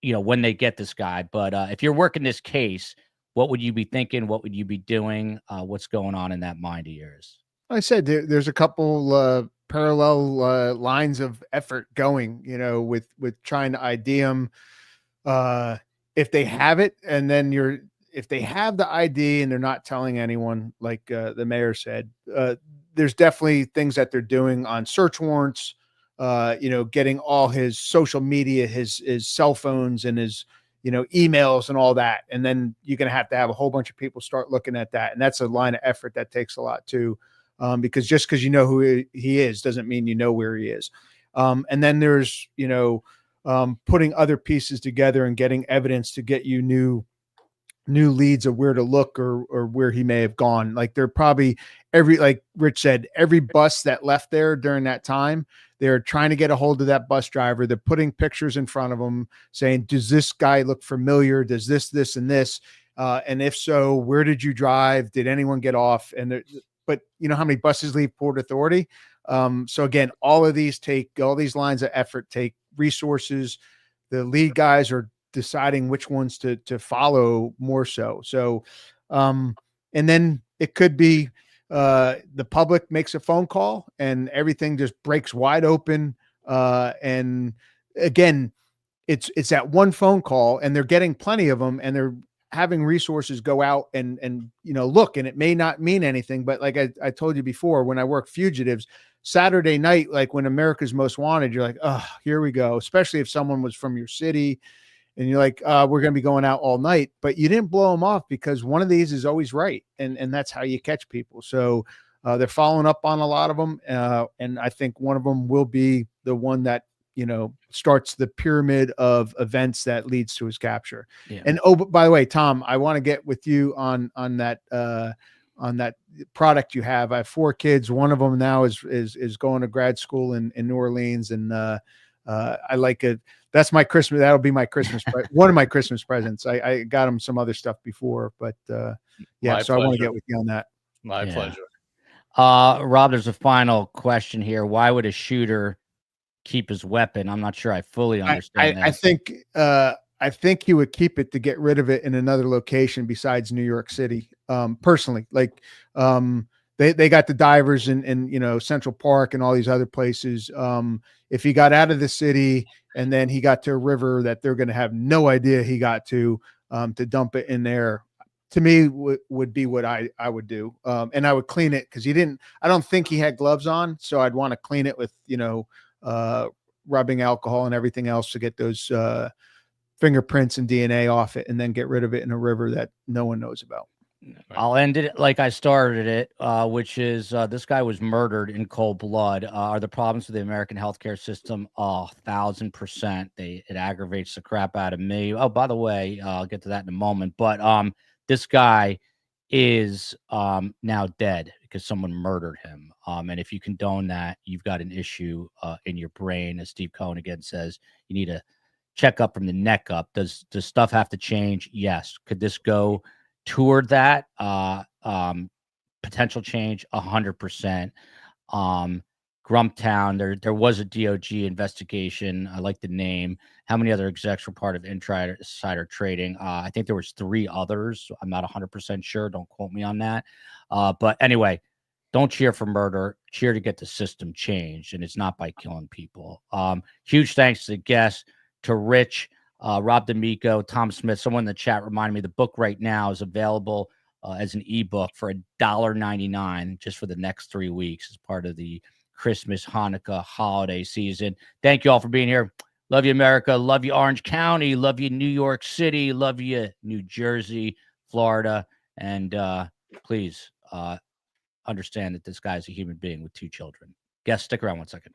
when they get this guy. But if you're working this case, what would you be thinking? What would you be doing? What's going on in that mind of yours? I said there's a couple parallel lines of effort going, with trying to ID them. If they have it, and then if they have the ID and they're not telling anyone, like the mayor said, there's definitely things that they're doing on search warrants. Getting all his social media, his cell phones, and his emails and all that, and then you're gonna have to have a whole bunch of people start looking at that, and that's a line of effort that takes a lot too. Because just because you know who he is doesn't mean you know where he is. And then there's, putting other pieces together and getting evidence to get you new leads of where to look or where he may have gone. Like they're probably like Rich said, every bus that left there during that time, they're trying to get a hold of that bus driver. They're putting pictures in front of them saying, does this guy look familiar? Does this, and this? And if so, where did you drive? Did anyone get off? And but you know how many buses leave Port Authority? So again, all these lines of effort take resources. The lead guys are deciding which ones to follow more so. So, and then it could be the public makes a phone call and everything just breaks wide open. And again, it's that one phone call, and they're getting plenty of them, and they're having resources go out and look, and it may not mean anything, but like I told you before, when I work fugitives, Saturday night, like when America's Most Wanted, you're like, oh, here we go. Especially if someone was from your city and you're like, we're going to be going out all night, but you didn't blow them off because one of these is always right. And that's how you catch people. So they're following up on a lot of them. And I think one of them will be the one that, starts the pyramid of events that leads to his capture. Yeah. And by the way, Tom, I want to get with you on that product you have. I have 4 kids. One of them now is going to grad school in New Orleans, and I like it. That's my Christmas. That'll be my Christmas. One of my Christmas presents. I got him some other stuff before, but yeah. So I want to get with you on that. My pleasure. Rob, there's a final question here. Why would a shooter keep his weapon? I'm not sure I fully understand that. I think he would keep it to get rid of it in another location besides New York City. Personally, like they got the divers in Central Park and all these other places. If he got out of the city and then he got to a river that they're going to have no idea he got to dump it in there, to me would be what I would do. And I would clean it because I don't think he had gloves on. So I'd want to clean it with, rubbing alcohol and everything else to get those fingerprints and DNA off it, and then get rid of it in a river that no one knows about. I'll end it like I started it, which is this guy was murdered in cold blood. Are the problems with the American healthcare system? 1,000%. It aggravates the crap out of me. Oh, by the way, I'll get to that in a moment. But this guy is now dead because someone murdered him. And if you condone that, you've got an issue in your brain. As Steve Cohen again says, you need to check up from the neck up. Does stuff have to change? Yes. Could this go toward that potential change? 100%. Grumptown, there was a DOJ investigation. I like the name. How many other execs were part of insider trading? I think there was 3 others. I'm not 100% sure. Don't quote me on that. But anyway, don't cheer for murder. Cheer to get the system changed, and it's not by killing people. Huge thanks to the guests, to Rich, Rob D'Amico, Tom Smith. Someone in the chat reminded me the book right now is available as an ebook for $1.99 just for the next 3 weeks as part of the Christmas, Hanukkah holiday season. Thank you all for being here. Love you, America. Love you, Orange County. Love you, New York City. Love you, New Jersey, Florida. And please understand that this guy's a human being with 2 children. Guys, stick around 1 second.